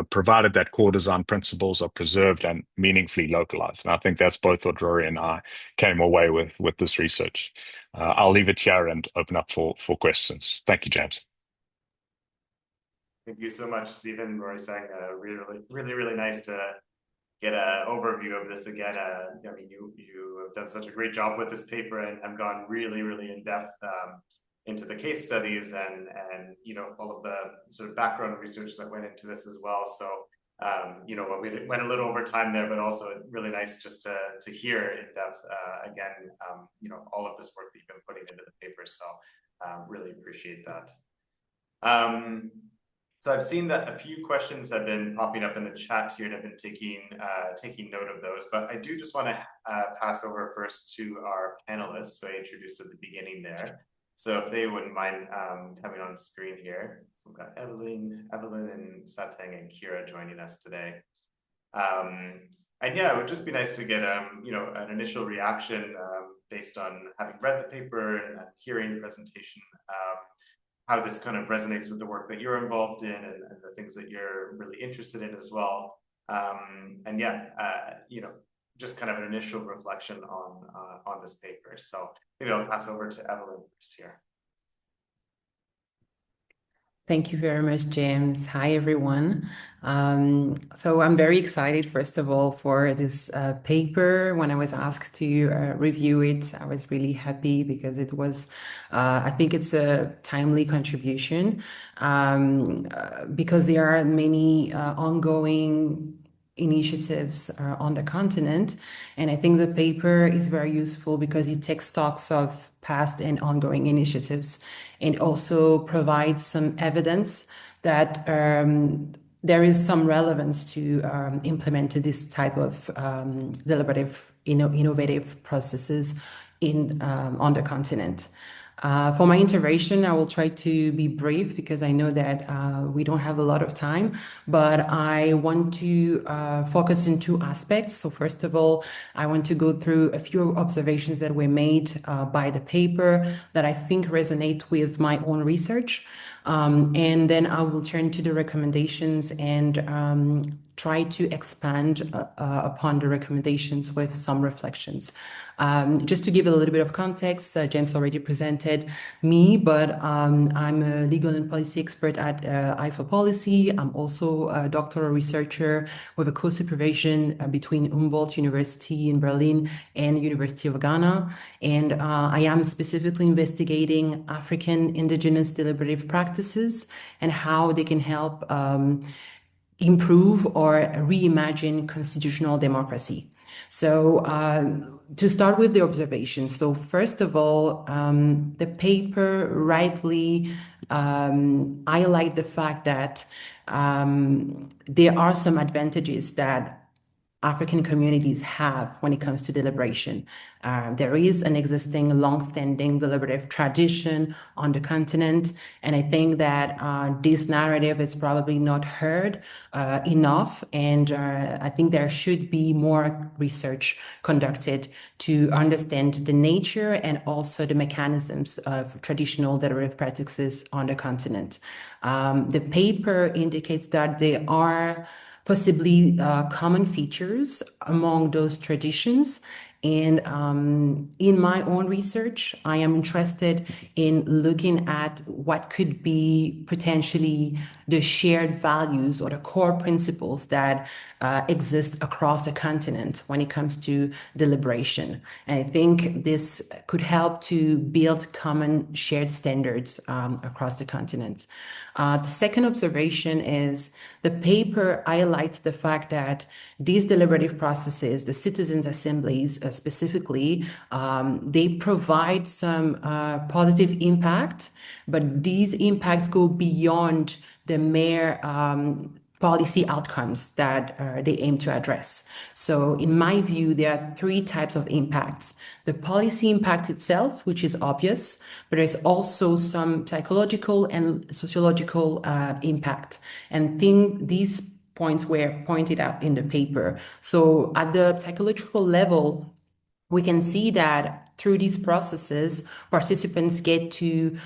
Provided that core design principles are preserved and meaningfully localized. And I think that's both what Rory and I came away with this research. I'll leave it here and open up for questions. Thank you, James. Thank you so much, Stephen. Rory sang really nice to get an overview of this again. You have done such a great job with this paper and have gone really in depth into the case studies and all of the sort of background research that went into this as well. So we went a little over time there, but also really nice just to hear in depth again all of this work that you've been putting into the paper. So really appreciate that. So I've seen that a few questions have been popping up in the chat here, and I've been taking note of those. But I do just want to pass over first to our panelists who I introduced at the beginning there. So if they wouldn't mind coming on screen here, we've got Evelyn and Satang and Kira joining us today. And yeah, it would just be nice to get an initial reaction based on having read the paper and hearing the presentation, how this kind of resonates with the work that you're involved in and the things that you're really interested in as well. And yeah, just kind of an initial reflection on this paper. So maybe I'll pass over to Evelyn first here. Thank you very much, James. Hi, everyone. So I'm very excited, first of all, for this paper. When I was asked to review it, I was really happy because it was, I think it's a timely contribution because there are many ongoing initiatives on the continent. And I think the paper is very useful because it takes stocks of past and ongoing initiatives and also provides some evidence that there is some relevance to implement this type of deliberative, innovative processes on the continent. For my intervention, I will try to be brief because I know that we don't have a lot of time, but I want to focus on two aspects. So first of all, I want to go through a few observations that were made by the paper that I think resonate with my own research. And then I will turn to the recommendations and try to expand upon the recommendations with some reflections. Just to give a little bit of context, James already presented me, but I'm a legal and policy expert at IFA Policy. I'm also a doctoral researcher with a co-supervision between Humboldt University in Berlin and University of Ghana. And I am specifically investigating African indigenous deliberative practices and how they can help improve or reimagine constitutional democracy. So to start with the observations. So first of all, the paper rightly highlight the fact that there are some advantages that African communities have when it comes to deliberation. There is an existing long-standing deliberative tradition on the continent, and I think that this narrative is probably not heard enough, and I think there should be more research conducted to understand the nature and also the mechanisms of traditional deliberative practices on the continent. The paper indicates that there are possibly common features among those traditions. And in my own research, I am interested in looking at what could be potentially the shared values or the core principles that exist across the continent when it comes to deliberation. And I think this could help to build common shared standards across the continent. The second observation is the paper highlights the fact that these deliberative processes, the citizens' assemblies specifically, they provide some positive impact, but these impacts go beyond the mere policy outcomes that they aim to address. So in my view, there are three types of impacts. The policy impact itself, which is obvious, but there's also some psychological and sociological impact. And these points were pointed out in the paper. So at the psychological level, we can see that through these processes, participants get to,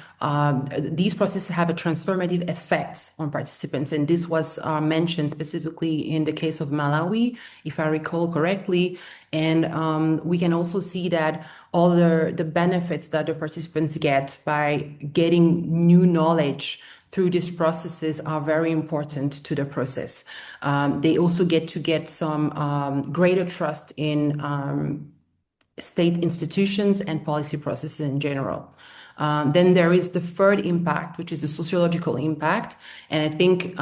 these processes have a transformative effect on participants. And this was mentioned specifically in the case of Malawi, if I recall correctly. And we can also see that all the benefits that the participants get by getting new knowledge through these processes are very important to the process. They also get to get some greater trust in state institutions and policy processes in general. Then there is the third impact, which is the sociological impact. And I think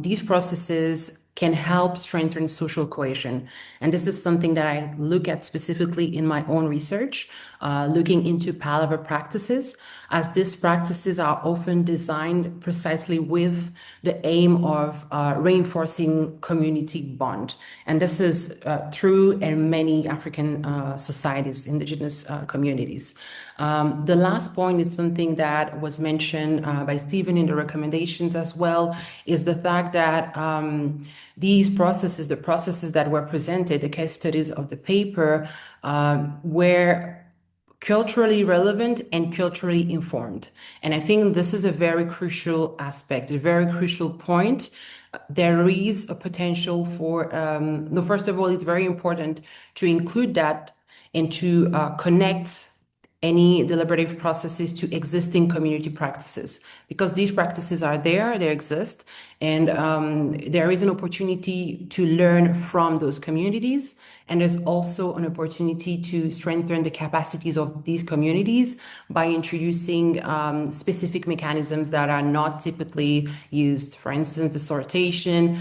these processes can help strengthen social cohesion. And this is something that I look at specifically in my own research, looking into palaver practices, as these practices are often designed precisely with the aim of reinforcing community bond. And this is true in many African societies, indigenous communities. The last point is something that was mentioned by Stephen in the recommendations as well, is the fact that these processes, the processes that were presented, the case studies of the paper, were culturally relevant and culturally informed. And I think this is a very crucial aspect, a very crucial point. There is a potential for, no, first of all, it's very important to include that and to connect any deliberative processes to existing community practices, because these practices are there, they exist, and there is an opportunity to learn from those communities. And there's also an opportunity to strengthen the capacities of these communities by introducing specific mechanisms that are not typically used. For instance, the sortation.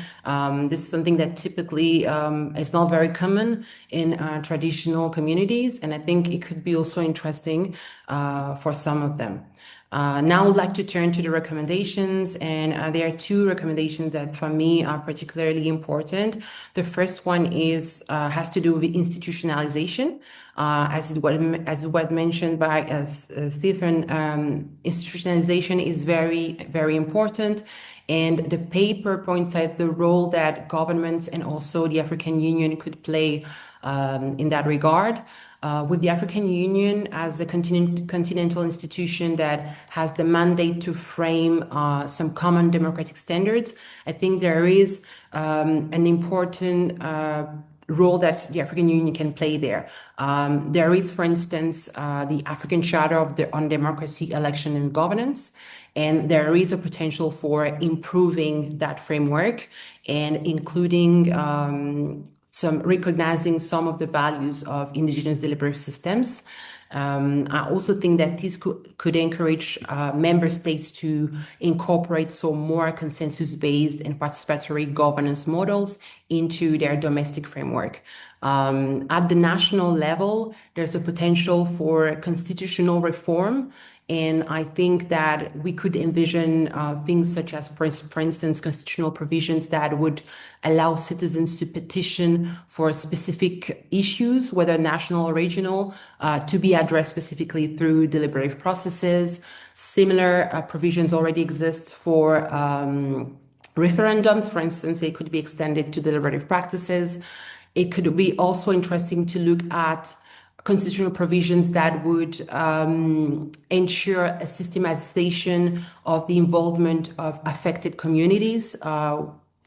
This is something that typically is not very common in traditional communities. And I think it could be also interesting for some of them. Now I would like to turn to the recommendations, and there are two recommendations that for me are particularly important. The first one is has to do with institutionalization. As was mentioned by Stephen, institutionalization is very, very important. And the paper points out the role that governments and also the African Union could play in that regard. With the African Union as a continental institution that has the mandate to frame some common democratic standards, I think there is an important role that the African Union can play there. There is, for instance, the African Charter on Democracy, Election and Governance, and there is a potential for improving that framework and including recognizing some of the values of indigenous deliberative systems. I also think that this could encourage member states to incorporate some more consensus-based and participatory governance models into their domestic framework. At the national level, there's a potential for constitutional reform. And I think that we could envision things such as, for instance, constitutional provisions that would allow citizens to petition for specific issues, whether national or regional, to be addressed specifically through deliberative processes. Similar provisions already exist for referendums. For instance, they could be extended to deliberative practices. It could be also interesting to look at constitutional provisions that would ensure a systematization of the involvement of affected communities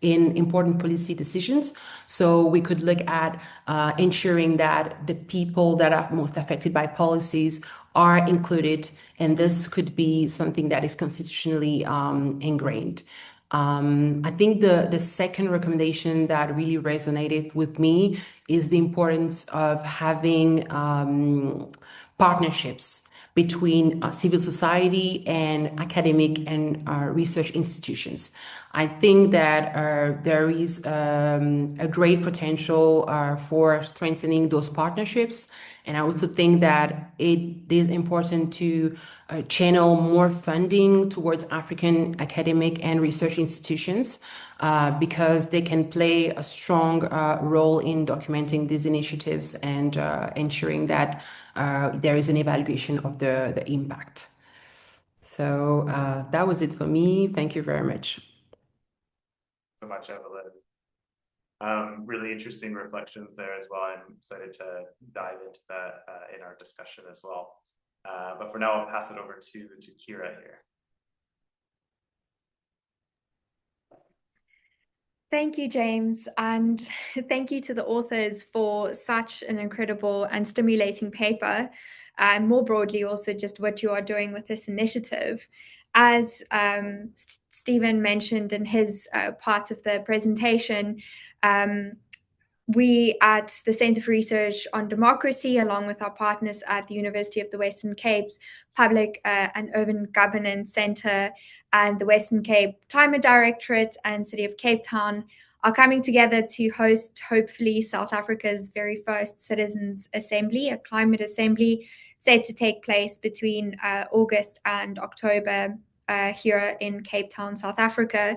in important policy decisions. So we could look at ensuring that the people that are most affected by policies are included, and this could be something that is constitutionally ingrained. I think the second recommendation that really resonated with me is the importance of having partnerships between civil society and academic and research institutions. I think that there is a great potential for strengthening those partnerships. And I also think that it is important to channel more funding towards African academic and research institutions because they can play a strong role in documenting these initiatives and ensuring that there is an evaluation of the impact. So that was it for me. Thank you very much. So much, Evelyn. Really interesting reflections there as well. I'm excited to dive into that in our discussion as well. But for now, I'll pass it over to Kira here. Thank you, James, and thank you to the authors for such an incredible and stimulating paper, and more broadly also just what you are doing with this initiative. As Stephen mentioned in his part of the presentation, we at the Centre for Research on Democracy, along with our partners at the University of the Western Cape's Public and Urban Governance Centre and the Western Cape Climate Directorate and City of Cape Town, are coming together to host, hopefully, South Africa's very first Citizens' Assembly, a climate assembly set to take place between August and October here in Cape Town, South Africa.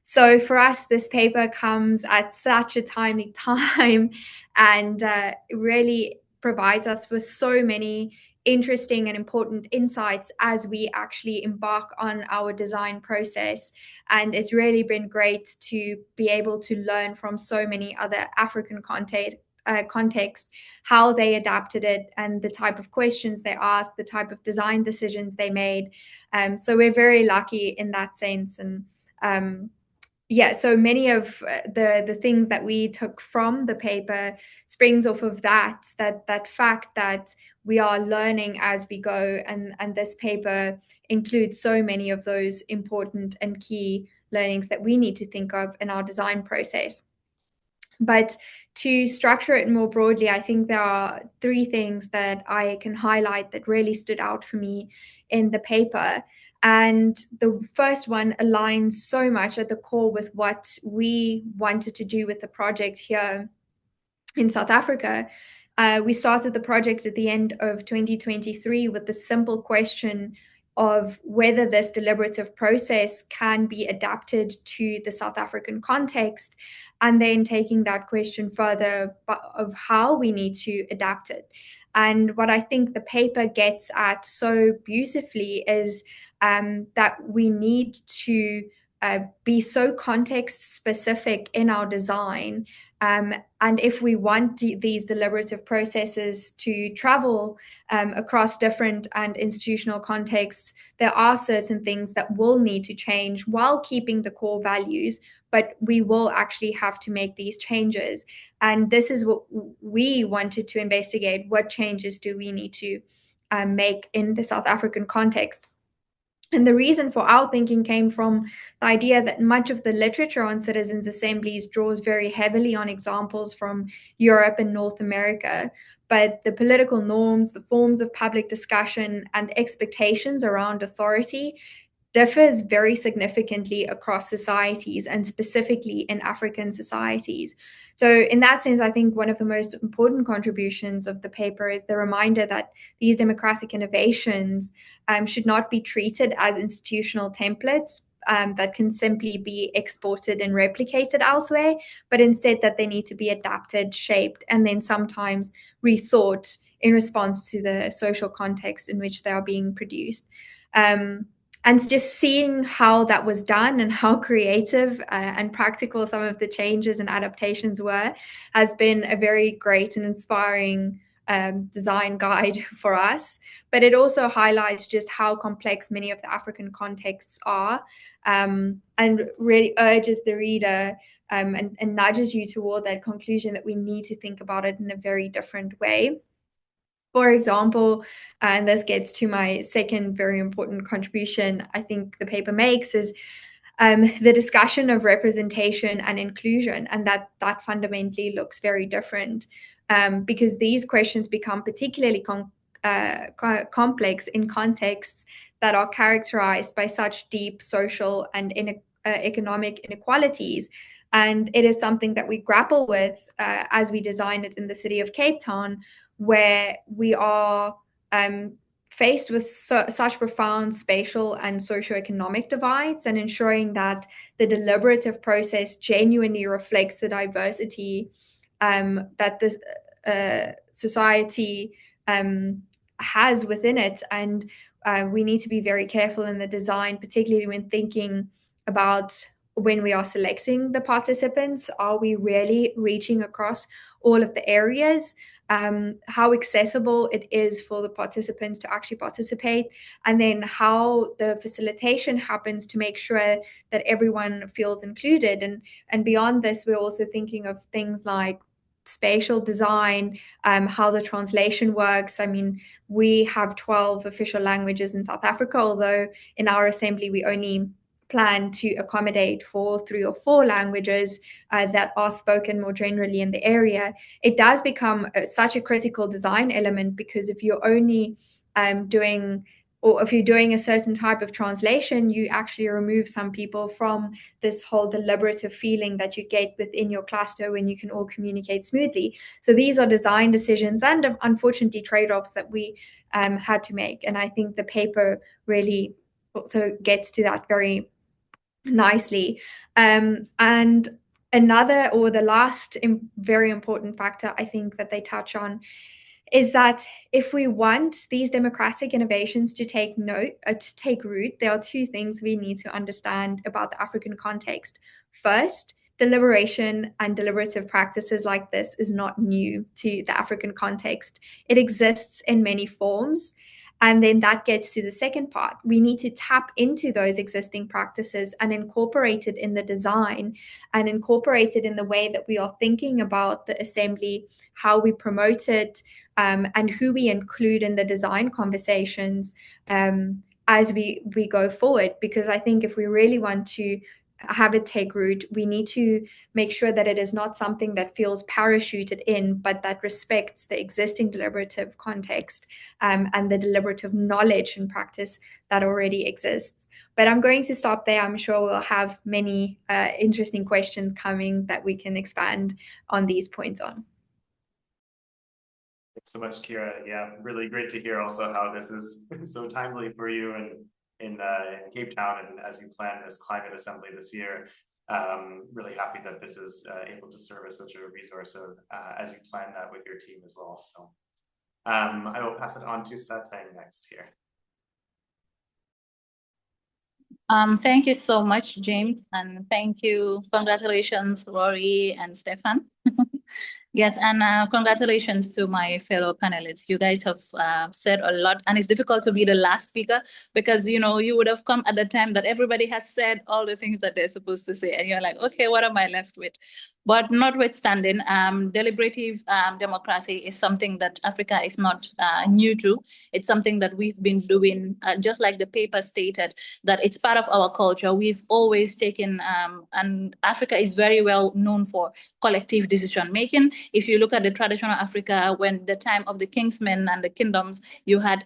So for us, this paper comes at such a timely time and really provides us with so many interesting and important insights as we actually embark on our design process. And it's really been great to be able to learn from so many other African context, how they adapted it and the type of questions they asked, the type of design decisions they made. So we're very lucky in that sense. And yeah, so many of the things that we took from the paper springs off of that fact that we are learning as we go, and this paper includes so many of those important and key learnings that we need to think of in our design process. But to structure it more broadly, I think there are three things that I can highlight that really stood out for me in the paper. And the first one aligns so much at the core with what we wanted to do with the project here in South Africa. We started the project at the end of 2023 with the simple question of whether this deliberative process can be adapted to the South African context, and then taking that question further of how we need to adapt it. And what I think the paper gets at so beautifully is that we need to be so context specific in our design And if we want these deliberative processes to travel across different and institutional contexts, there are certain things that will need to change while keeping the core values, but we will actually have to make these changes. And this is what we wanted to investigate. What changes do we need to make in the South African context? And the reason for our thinking came from the idea that much of the literature on citizens' assemblies draws very heavily on examples from Europe and North America. But the political norms, the forms of public discussion, and expectations around authority differs very significantly across societies, and specifically in African societies. So in that sense, I think one of the most important contributions of the paper is the reminder that these democratic innovations should not be treated as institutional templates that can simply be exported and replicated elsewhere, but instead that they need to be adapted, shaped, and then sometimes rethought in response to the social context in which they are being produced. And just seeing how that was done and how creative and practical some of the changes and adaptations were has been a very great and inspiring design guide for us. But it also highlights just how complex many of the African contexts are, and really urges the reader and nudges you toward that conclusion that we need to think about it in a very different way. For example, and this gets to my second very important contribution I think the paper makes, is the discussion of representation and inclusion, and that fundamentally looks very different, because these questions become particularly complex in contexts that are characterized by such deep social and economic inequalities. And it is something that we grapple with as we design it in the city of Cape Town, where we are faced with such profound spatial and socioeconomic divides, and ensuring that the deliberative process genuinely reflects the diversity that this society has within it. And we need to be very careful in the design, particularly when thinking about when we are selecting the participants. Are we really reaching across all of the areas? How accessible it is for the participants to actually participate, and then how the facilitation happens to make sure that everyone feels included. And beyond this, we're also thinking of things like spatial design, how the translation works. I mean, we have 12 official languages in South Africa, although in our assembly we only plan to accommodate for 3 or 4 languages that are spoken more generally in the area. It does become such a critical design element, because if you're only if you're doing a certain type of translation, you actually remove some people from this whole deliberative feeling that you get within your cluster when you can all communicate smoothly. So these are design decisions and unfortunately trade-offs that we had to make. And I think the paper really also gets to that very nicely. And another, or the last very important factor I think that they touch on, is that if we want these democratic innovations to take root, there are 2 things we need to understand about the African context. First, deliberation and deliberative practices like this is not new to the African context. It exists in many forms. And then that gets to the second part. We need to tap into those existing practices and incorporate it in the design, and incorporate it in the way that we are thinking about the assembly, how we promote it, and who we include in the design conversations as we go forward. Because I think if we really want to have it take root, we need to make sure that it is not something that feels parachuted in, but that respects the existing deliberative context and the deliberative knowledge and practice that already exists. But I'm going to stop there. I'm sure we'll have many interesting questions coming that we can expand on these points on. Thanks so much, Kira. Yeah, really great to hear also how this is so timely for you and in Cape Town, and as you plan this climate assembly this year. Really happy that this is able to serve as such a resource as you plan that with your team as well. So I will pass it on to Satang next here. Thank you so much, James, and thank you. Congratulations, Rory and Stefan. Yes, and congratulations to my fellow panelists. You guys have said a lot, and it's difficult to be the last speaker because you would have come at the time that everybody has said all the things that they're supposed to say, and you're like, okay, what am I left with? But notwithstanding, deliberative democracy is something that Africa is not new to. It's something that we've been doing, just like the paper stated, that it's part of our culture. We've always taken, and Africa is very well known for collective decision making. If you look at the traditional Africa, when the time of the kingsmen and the kingdoms, you had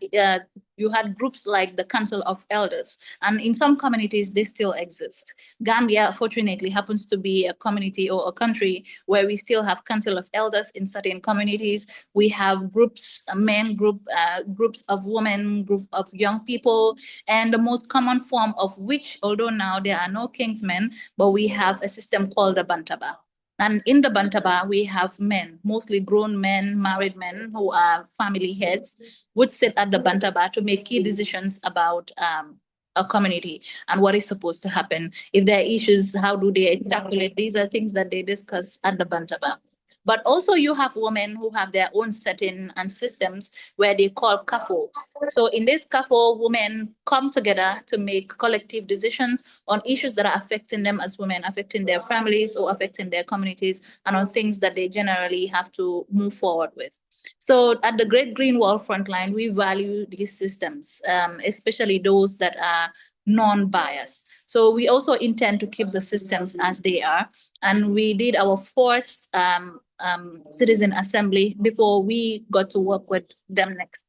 groups like the Council of Elders, and in some communities they still exist. Gambia, fortunately, happens to be a community or a country where we still have Council of Elders in certain communities. We have groups, groups of women, groups of young people, and the most common form of which, although now there are no kingsmen, but we have a system called the Bantaba. And in the Bantaba, we have men, mostly grown men, married men who are family heads, would sit at the Bantaba to make key decisions about a community and what is supposed to happen. If there are issues, how do they tackle? These are things that they discuss at the Bantaba. But also you have women who have their own setting and systems where they call CAFOs. So in this CAFO, women come together to make collective decisions on issues that are affecting them as women, affecting their families or affecting their communities, and on things that they generally have to move forward with. So at the Great Green Wall Frontline, we value these systems, especially those that are non-biased. So we also intend to keep the systems as they are. And we did our first citizen assembly before we got to work with them next.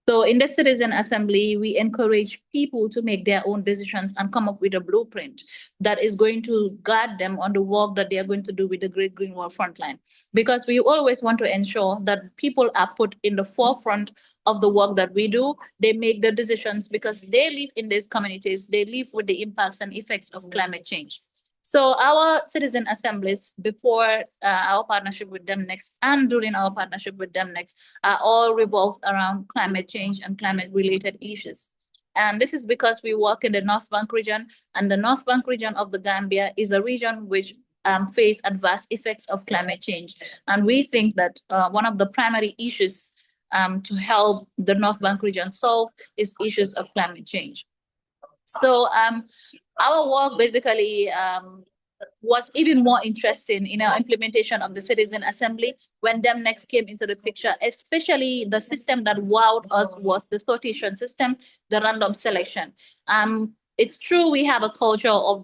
So in the citizen assembly, we encourage people to make their own decisions and come up with a blueprint that is going to guide them on the work that they are going to do with the Great Green Wall Frontline. Because we always want to ensure that people are put in the forefront of the work that we do. They make the decisions because they live in these communities. They live with the impacts and effects of climate change. So our citizen assemblies before our partnership with them next and during our partnership with them next are all revolved around climate change and climate related issues. And this is because we work in the North Bank region, and the North Bank region of the Gambia is a region which face adverse effects of climate change. And we think that one of the primary issues to help the North Bank region solve is issues of climate change. So our work basically was even more interesting in our implementation of the Citizen Assembly when them next came into the picture, especially the system that wowed us was the sortation system, the random selection. It's true we have a culture of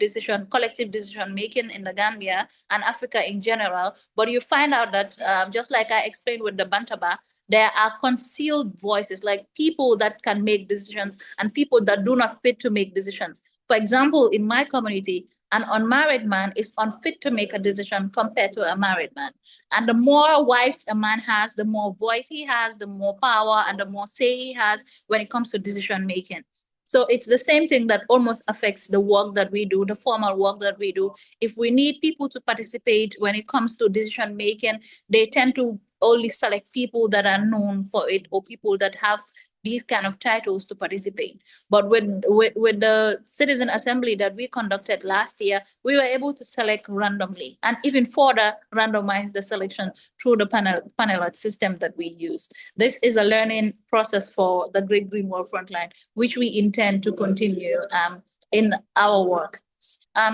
collective decision making in the Gambia and Africa in general, but you find out that just like I explained with the Bantaba, there are concealed voices, like people that can make decisions and people that do not fit to make decisions. For example, in my community, an unmarried man is unfit to make a decision compared to a married man. And the more wives a man has, the more voice he has, the more power and the more say he has when it comes to decision making. So it's the same thing that almost affects the work that we do, the formal work that we do. If we need people to participate when it comes to decision making, they tend to only select people that are known for it or people that have these kind of titles to participate. But with the citizen assembly that we conducted last year, we were able to select randomly and even further randomize the selection through the panelite system that we use. This is a learning process for the Great Green Wall Frontline, which we intend to continue in our work.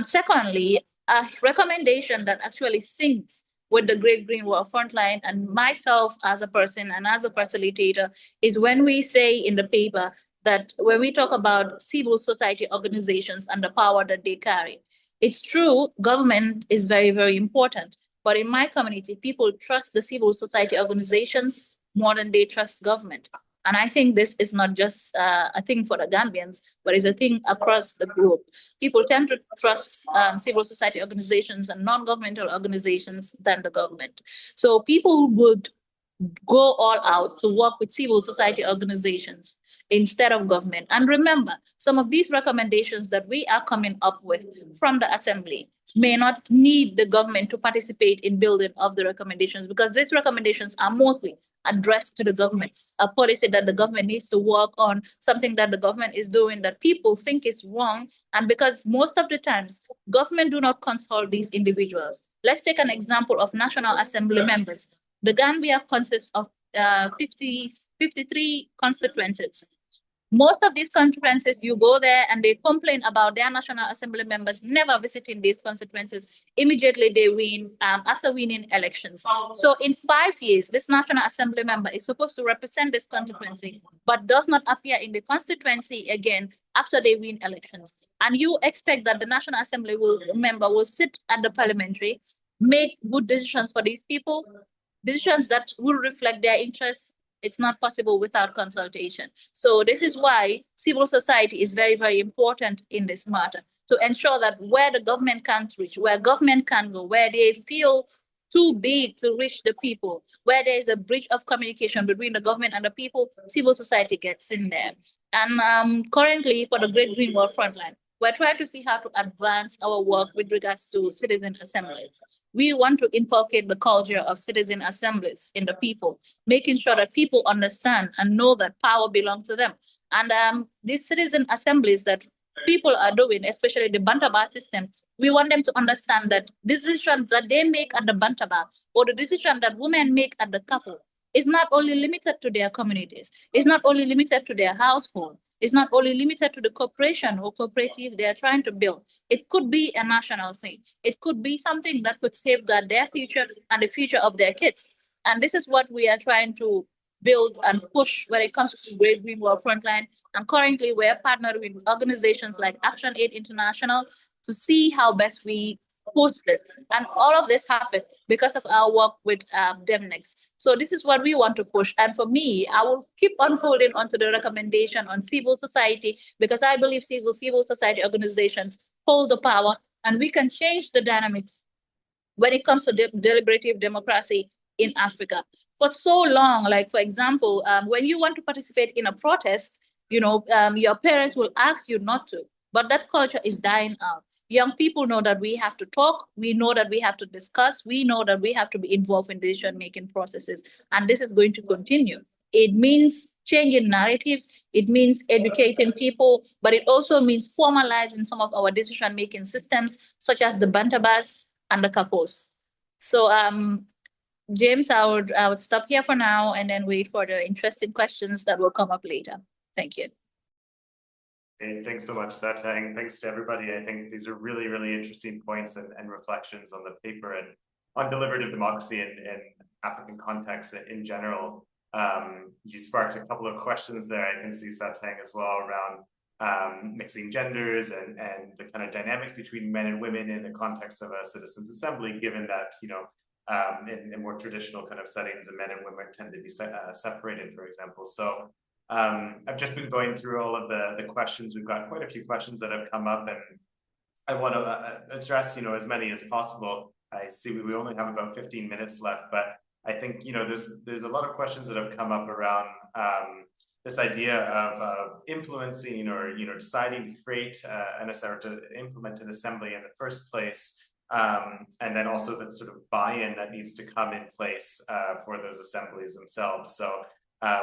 Secondly, a recommendation that actually syncs with the Great Green Wall Frontline and myself as a person and as a facilitator is when we say in the paper that when we talk about civil society organizations and the power that they carry, it's true, government is very, very important. But in my community, people trust the civil society organizations more than they trust government. And I think this is not just a thing for the Gambians, but it's a thing across the globe. People tend to trust civil society organizations and non-governmental organizations than the government. So people would go all out to work with civil society organizations instead of government. And remember, some of these recommendations that we are coming up with from the assembly, may not need the government to participate in building of the recommendations, because these recommendations are mostly addressed to the government, a policy that the government needs to work on, something that the government is doing that people think is wrong. And because most of the times government do not consult these individuals. Let's take an example of National Assembly members. The Gambia consists of 53 constituencies. Most of these constituencies, you go there and they complain about their National Assembly members never visiting these constituencies. Immediately they win after winning elections. So in 5 years, this National Assembly member is supposed to represent this constituency, but does not appear in the constituency again after they win elections. And you expect that the National Assembly member will sit at the parliamentary, make good decisions for these people, decisions that will reflect their interests. It's not possible without consultation. So this is why civil society is very, very important in this matter, to ensure that where the government can't reach, where government can go, where they feel too big to reach the people, where there is a breach of communication between the government and the people, civil society gets in there. And currently for the Great Green Wall Frontline, we're trying to see how to advance our work with regards to citizen assemblies. We want to inculcate the culture of citizen assemblies in the people, making sure that people understand and know that power belongs to them. And these citizen assemblies that people are doing, especially the Bantaba system, we want them to understand that decisions that they make at the Bantaba or the decision that women make at the couple is not only limited to their communities, it's not only limited to their household, it's not only limited to the corporation or cooperative they are trying to build. It could be a national thing. It could be something that could safeguard their future and the future of their kids. And this is what we are trying to build and push when it comes to Great Green Wall Frontline. And currently we're partnered with organizations like Action Aid International to see how best we push this. And all of this happened because of our work with DEMNEX. So this is what we want to push. And for me, I will keep on holding on to the recommendation on civil society, because I believe civil society organizations hold the power and we can change the dynamics when it comes to deliberative democracy in Africa. For so long, like for example, when you want to participate in a protest, your parents will ask you not to, but that culture is dying out. Young people know that we have to talk, we know that we have to discuss, we know that we have to be involved in decision-making processes, and this is going to continue. It means changing narratives, it means educating people, but it also means formalizing some of our decision-making systems, such as the Bantabas and the Kapos. So James, I would stop here for now and then wait for the interesting questions that will come up later. Thank you. Hey, thanks so much, Satang. Thanks to everybody. I think these are really, really interesting points and reflections on the paper and on deliberative democracy in African context in general. You sparked a couple of questions there. I can see Satang as well around mixing genders and the kind of dynamics between men and women in the context of a citizens' assembly, given that, in more traditional kind of settings, and men and women tend to be separated, for example. So I've just been going through all of the questions. We've got quite a few questions that have come up, and I want to address, as many as possible. I see we only have about 15 minutes left, but I think, there's a lot of questions that have come up around this idea of influencing or, deciding to create or to implement an assembly in the first place. And then also that sort of buy-in that needs to come in place for those assemblies themselves. So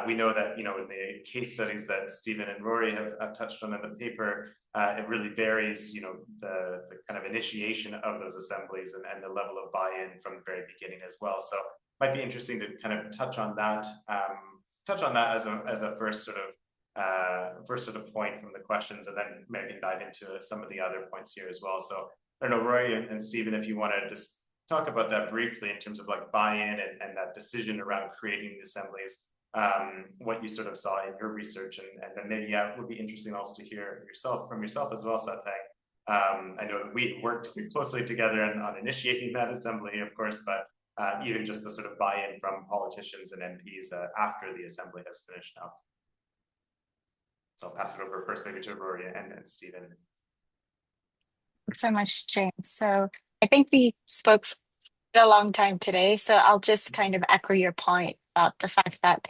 we know that, in the case studies that Stephen and Rory have touched on in the paper, it really varies, the kind of initiation of those assemblies and the level of buy-in from the very beginning as well. So it might be interesting to kind of touch on that as a first sort of point from the questions, and then maybe dive into some of the other points here as well. So I don't know, Rory and Stephen, if you want to just talk about that briefly in terms of like buy-in and that decision around creating the assemblies. What you sort of saw in your research, and then maybe it would be interesting also to hear from yourself as well, Satang. I know that we worked closely together on initiating that assembly, of course, but even just the sort of buy-in from politicians and MPs after the assembly has finished up. So I'll pass it over first maybe to Rory and Stephen. Thanks so much, James. So I think we spoke for a long time today, so I'll just kind of echo your point about the fact that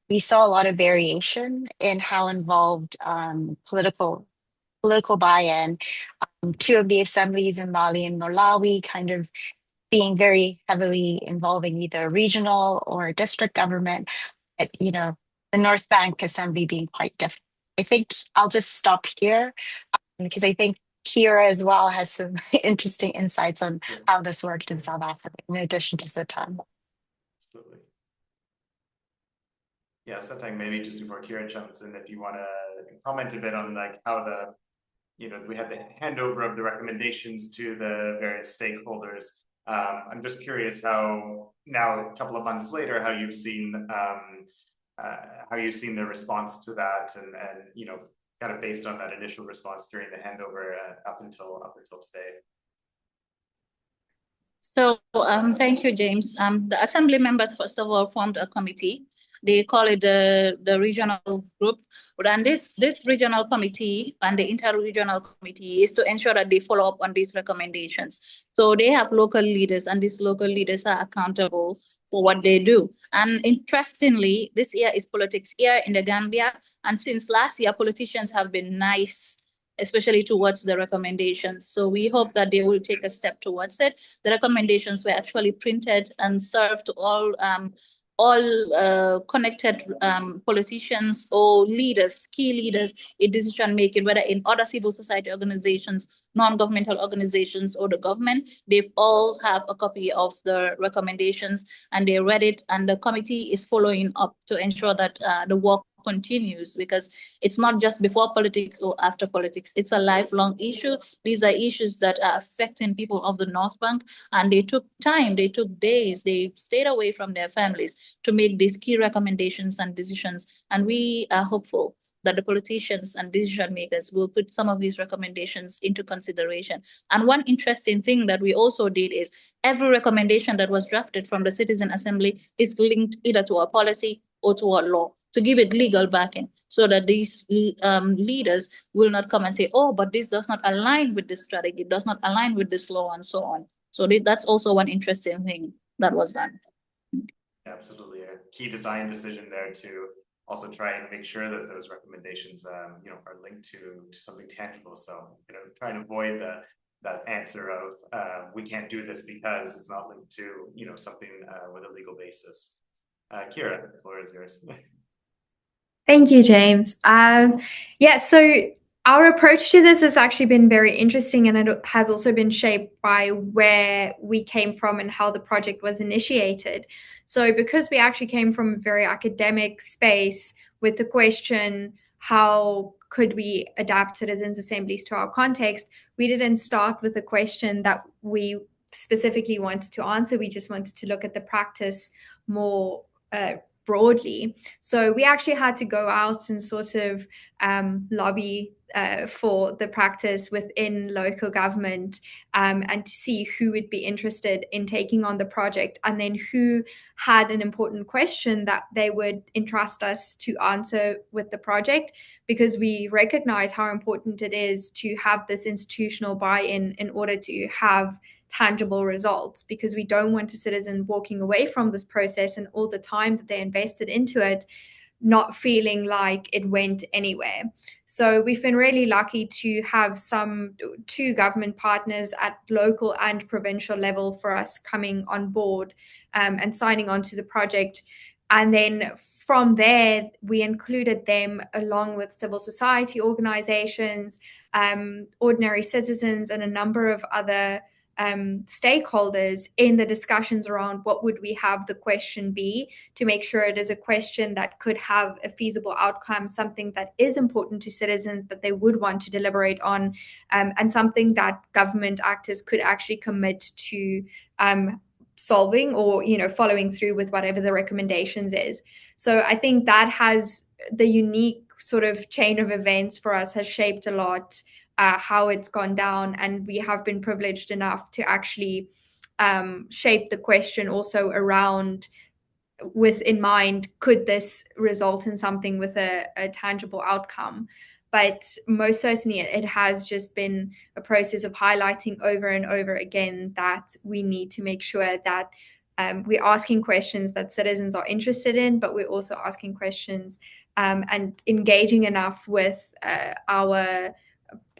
we saw a lot of variation in how involved political political buy-in. Two of the assemblies in Mali and Malawi kind of being very heavily involving either regional or district government, the North Bank Assembly being quite different. I think I'll just stop here because I think Kira as well has some interesting insights on how this worked in South Africa, in addition to Satan. Absolutely. Yeah, Satang, maybe just before Kira jumps in, if you want to comment a bit on like how we had the handover of the recommendations to the various stakeholders. I'm just curious how now, a couple of months later, how you've seen the response to that, and kind of based on that initial response during the handover up until today. So thank you, James. The assembly members, first of all, formed a committee. They call it the regional group. And this regional committee and the inter-regional committee is to ensure that they follow up on these recommendations. So they have local leaders, and these local leaders are accountable for what they do. And interestingly, this year is politics year in the Gambia. And since last year, politicians have been nice, especially towards the recommendations. So we hope that they will take a step towards it. The recommendations were actually printed and served to all connected politicians or leaders, key leaders in decision making, whether in other civil society organizations, non-governmental organizations, or the government. They've all have a copy of the recommendations, and they read it, and the committee is following up to ensure that the work continues, because it's not just before politics or after politics. It's a lifelong issue. These are issues that are affecting people of the North Bank, and they took time, they took days, they stayed away from their families to make these key recommendations and decisions. And we are hopeful that the politicians and decision makers will put some of these recommendations into consideration. And one interesting thing that we also did is every recommendation that was drafted from the Citizen Assembly is linked either to a policy or to a law, to give it legal backing, so that these leaders will not come and say, oh, but this does not align with this strategy, it does not align with this law, and so on. So that's also one interesting thing that was done. Absolutely, a key design decision there to also try and make sure that those recommendations, are linked to something tangible. So, try and avoid that answer of we can't do this because it's not linked to something with a legal basis. Kira, the floor is yours. Thank you, James. So our approach to this has actually been very interesting, and it has also been shaped by where we came from and how the project was initiated. So because we actually came from a very academic space with the question, how could we adapt citizens' assemblies to our context, we didn't start with a question that we specifically wanted to answer. We just wanted to look at the practice more broadly. So we actually had to go out and sort of lobby for the practice within local government, and to see who would be interested in taking on the project, and then who had an important question that they would entrust us to answer with the project, because we recognize how important it is to have this institutional buy-in in order to have tangible results, because we don't want a citizen walking away from this process and all the time that they invested into it not feeling like it went anywhere. So we've been really lucky to have two government partners at local and provincial level for us coming on board and signing on to the project. And then from there, we included them along with civil society organizations, ordinary citizens, and a number of other stakeholders in the discussions around what would we have the question be, to make sure it is a question that could have a feasible outcome, something that is important to citizens that they would want to deliberate on, and something that government actors could actually commit to solving or following through with whatever the recommendations is. So I think that has the unique sort of chain of events for us has shaped a lot how it's gone down, and we have been privileged enough to actually shape the question also around with in mind, could this result in something with a tangible outcome? But most certainly it has just been a process of highlighting over and over again that we need to make sure that we're asking questions that citizens are interested in, but we're also asking questions and engaging enough with our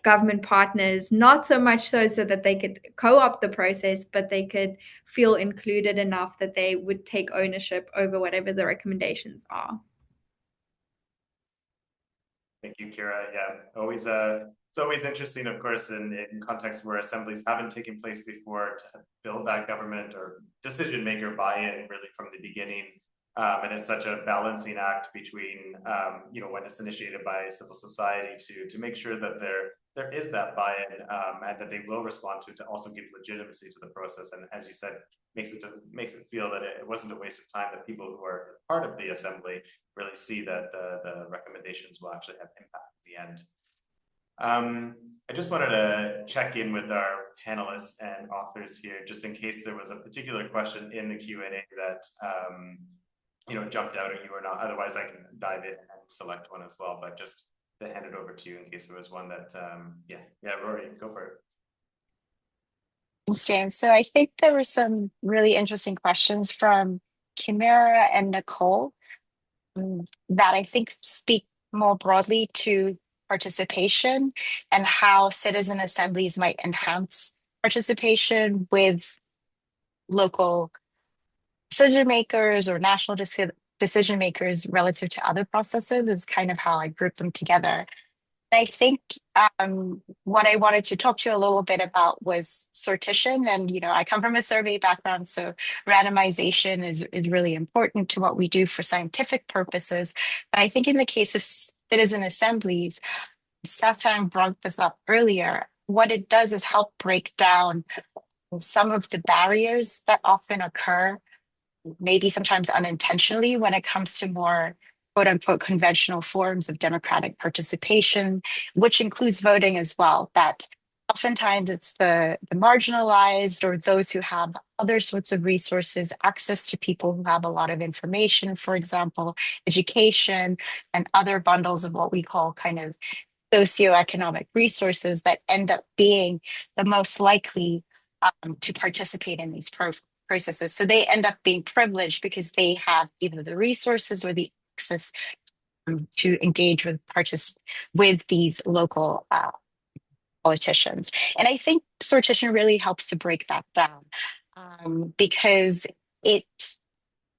government partners, not so much so that they could co-opt the process, but they could feel included enough that they would take ownership over whatever the recommendations are. Thank you, Kira. Yeah, it's always interesting, of course, in contexts where assemblies haven't taken place before, to build that government or decision maker buy-in really from the beginning. And it's such a balancing act between, when it's initiated by civil society to make sure that there is that buy-in and that they will respond to also give legitimacy to the process. And as you said, makes it feel that it wasn't a waste of time, that people who are part of the assembly really see that the recommendations will actually have impact at the end. I just wanted to check in with our panelists and authors here, just in case there was a particular question in the Q&A that jumped out at you or not. Otherwise, I can dive in and select one as well. But just to hand it over to you in case there was one that, Rory, go for it. Thanks, James. So I think there were some really interesting questions from Chimera and Nicole that I think speak more broadly to participation and how citizen assemblies might enhance participation with local decision makers or national decision makers relative to other processes, is kind of how I group them together. I think what I wanted to talk to you a little bit about was sortition. And, I come from a survey background, so randomization is really important to what we do for scientific purposes. But I think in the case of citizen assemblies, Satang brought this up earlier, what it does is help break down some of the barriers that often occur, maybe sometimes unintentionally, when it comes to more quote unquote conventional forms of democratic participation, which includes voting as well, that oftentimes it's the marginalized or those who have other sorts of resources, access to people who have a lot of information, for example, education and other bundles of what we call kind of socioeconomic resources, that end up being the most likely to participate in these processes. So they end up being privileged because they have either the resources or the access to engage with these local politicians. And I think sortition really helps to break that down because it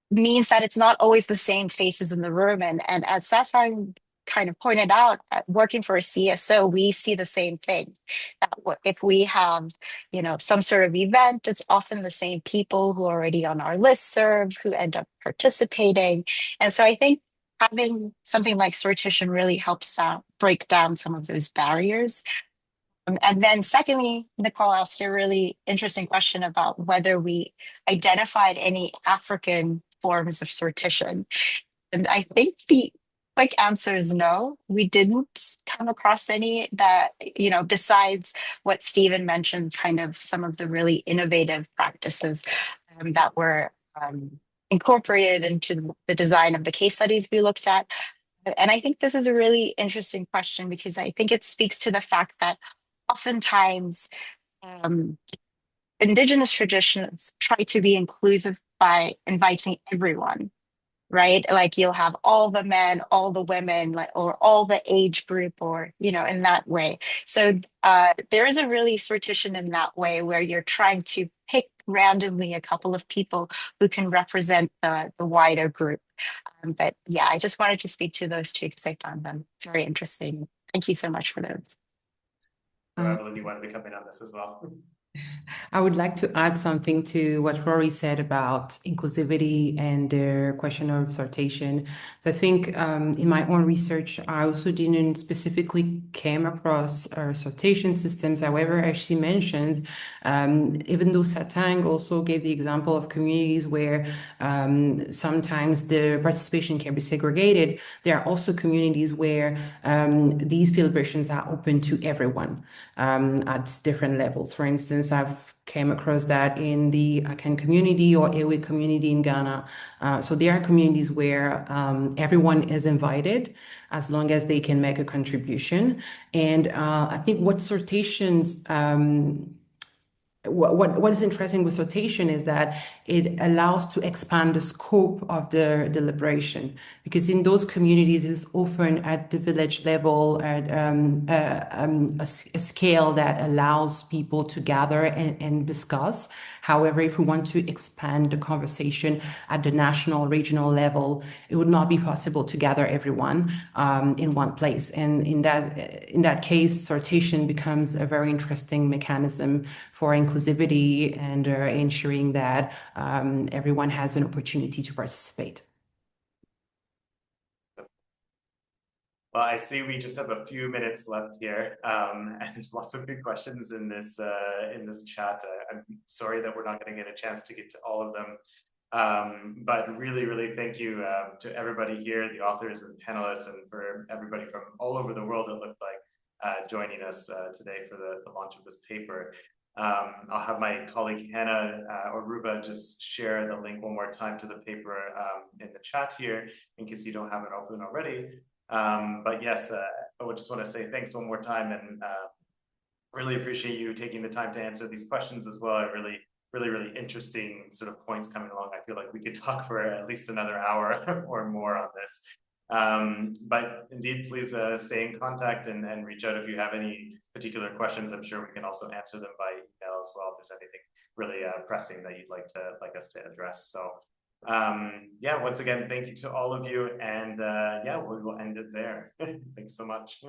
means that it's not always the same faces in the room. And as Satang kind of pointed out, working for a CSO, we see the same thing. That if we have, some sort of event, it's often the same people who are already on our listserv who end up participating. And so I think having something like sortition really helps break down some of those barriers. And then secondly, Nicole asked a really interesting question about whether we identified any African forms of sortition. And I think the quick answer is no. We didn't come across any that, besides what Stephen mentioned, kind of some of the really innovative practices that were incorporated into the design of the case studies we looked at. And I think this is a really interesting question because I think it speaks to the fact that oftentimes indigenous traditions try to be inclusive by inviting everyone, right? Like you'll have all the men, all the women, or all the age group, or, in that way. So there is a really sortition in that way where you're trying to pick randomly a couple of people who can represent the wider group. But yeah, I just wanted to speak to those two because I found them very interesting. Thank you so much for those. Evelyn, you want to be coming on this as well? I would like to add something to what Rory said about inclusivity and the question of sortation. So I think in my own research, I also didn't specifically came across sortation systems. However, as she mentioned, even though Satang also gave the example of communities where sometimes the participation can be segregated, there are also communities where these deliberations are open to everyone at different levels. For instance, I've came across that in the Akan community or Ewe community in Ghana. So there are communities where everyone is invited as long as they can make a contribution. And I think what sortations what is interesting with sortation is that it allows to expand the scope of the deliberation, because in those communities it's often at the village level, at a scale that allows people to gather and discuss. However, if we want to expand the conversation at the national, regional level, it would not be possible to gather everyone in one place. And in that case, sortation becomes a very interesting mechanism for inclusivity and ensuring that everyone has an opportunity to participate. Well, I see we just have a few minutes left here, and there's lots of good questions in this chat. I'm sorry that we're not going to get a chance to get to all of them, but really thank you to everybody here, the authors and panelists, and for everybody from all over the world, it looked like, joining us today for the launch of this paper. I'll have my colleague Hannah or Ruba just share the link one more time to the paper in the chat here, in case you don't have it open already. But yes, I would just want to say thanks one more time, and really appreciate you taking the time to answer these questions as well. Really interesting sort of points coming along. I feel like we could talk for at least another hour or more on this. But indeed, please stay in contact and reach out if you have any particular questions. I'm sure we can also answer them by email as well if there's anything really pressing that you'd like us to address. So yeah, once again, thank you to all of you, and yeah, we will end it there. Thanks so much.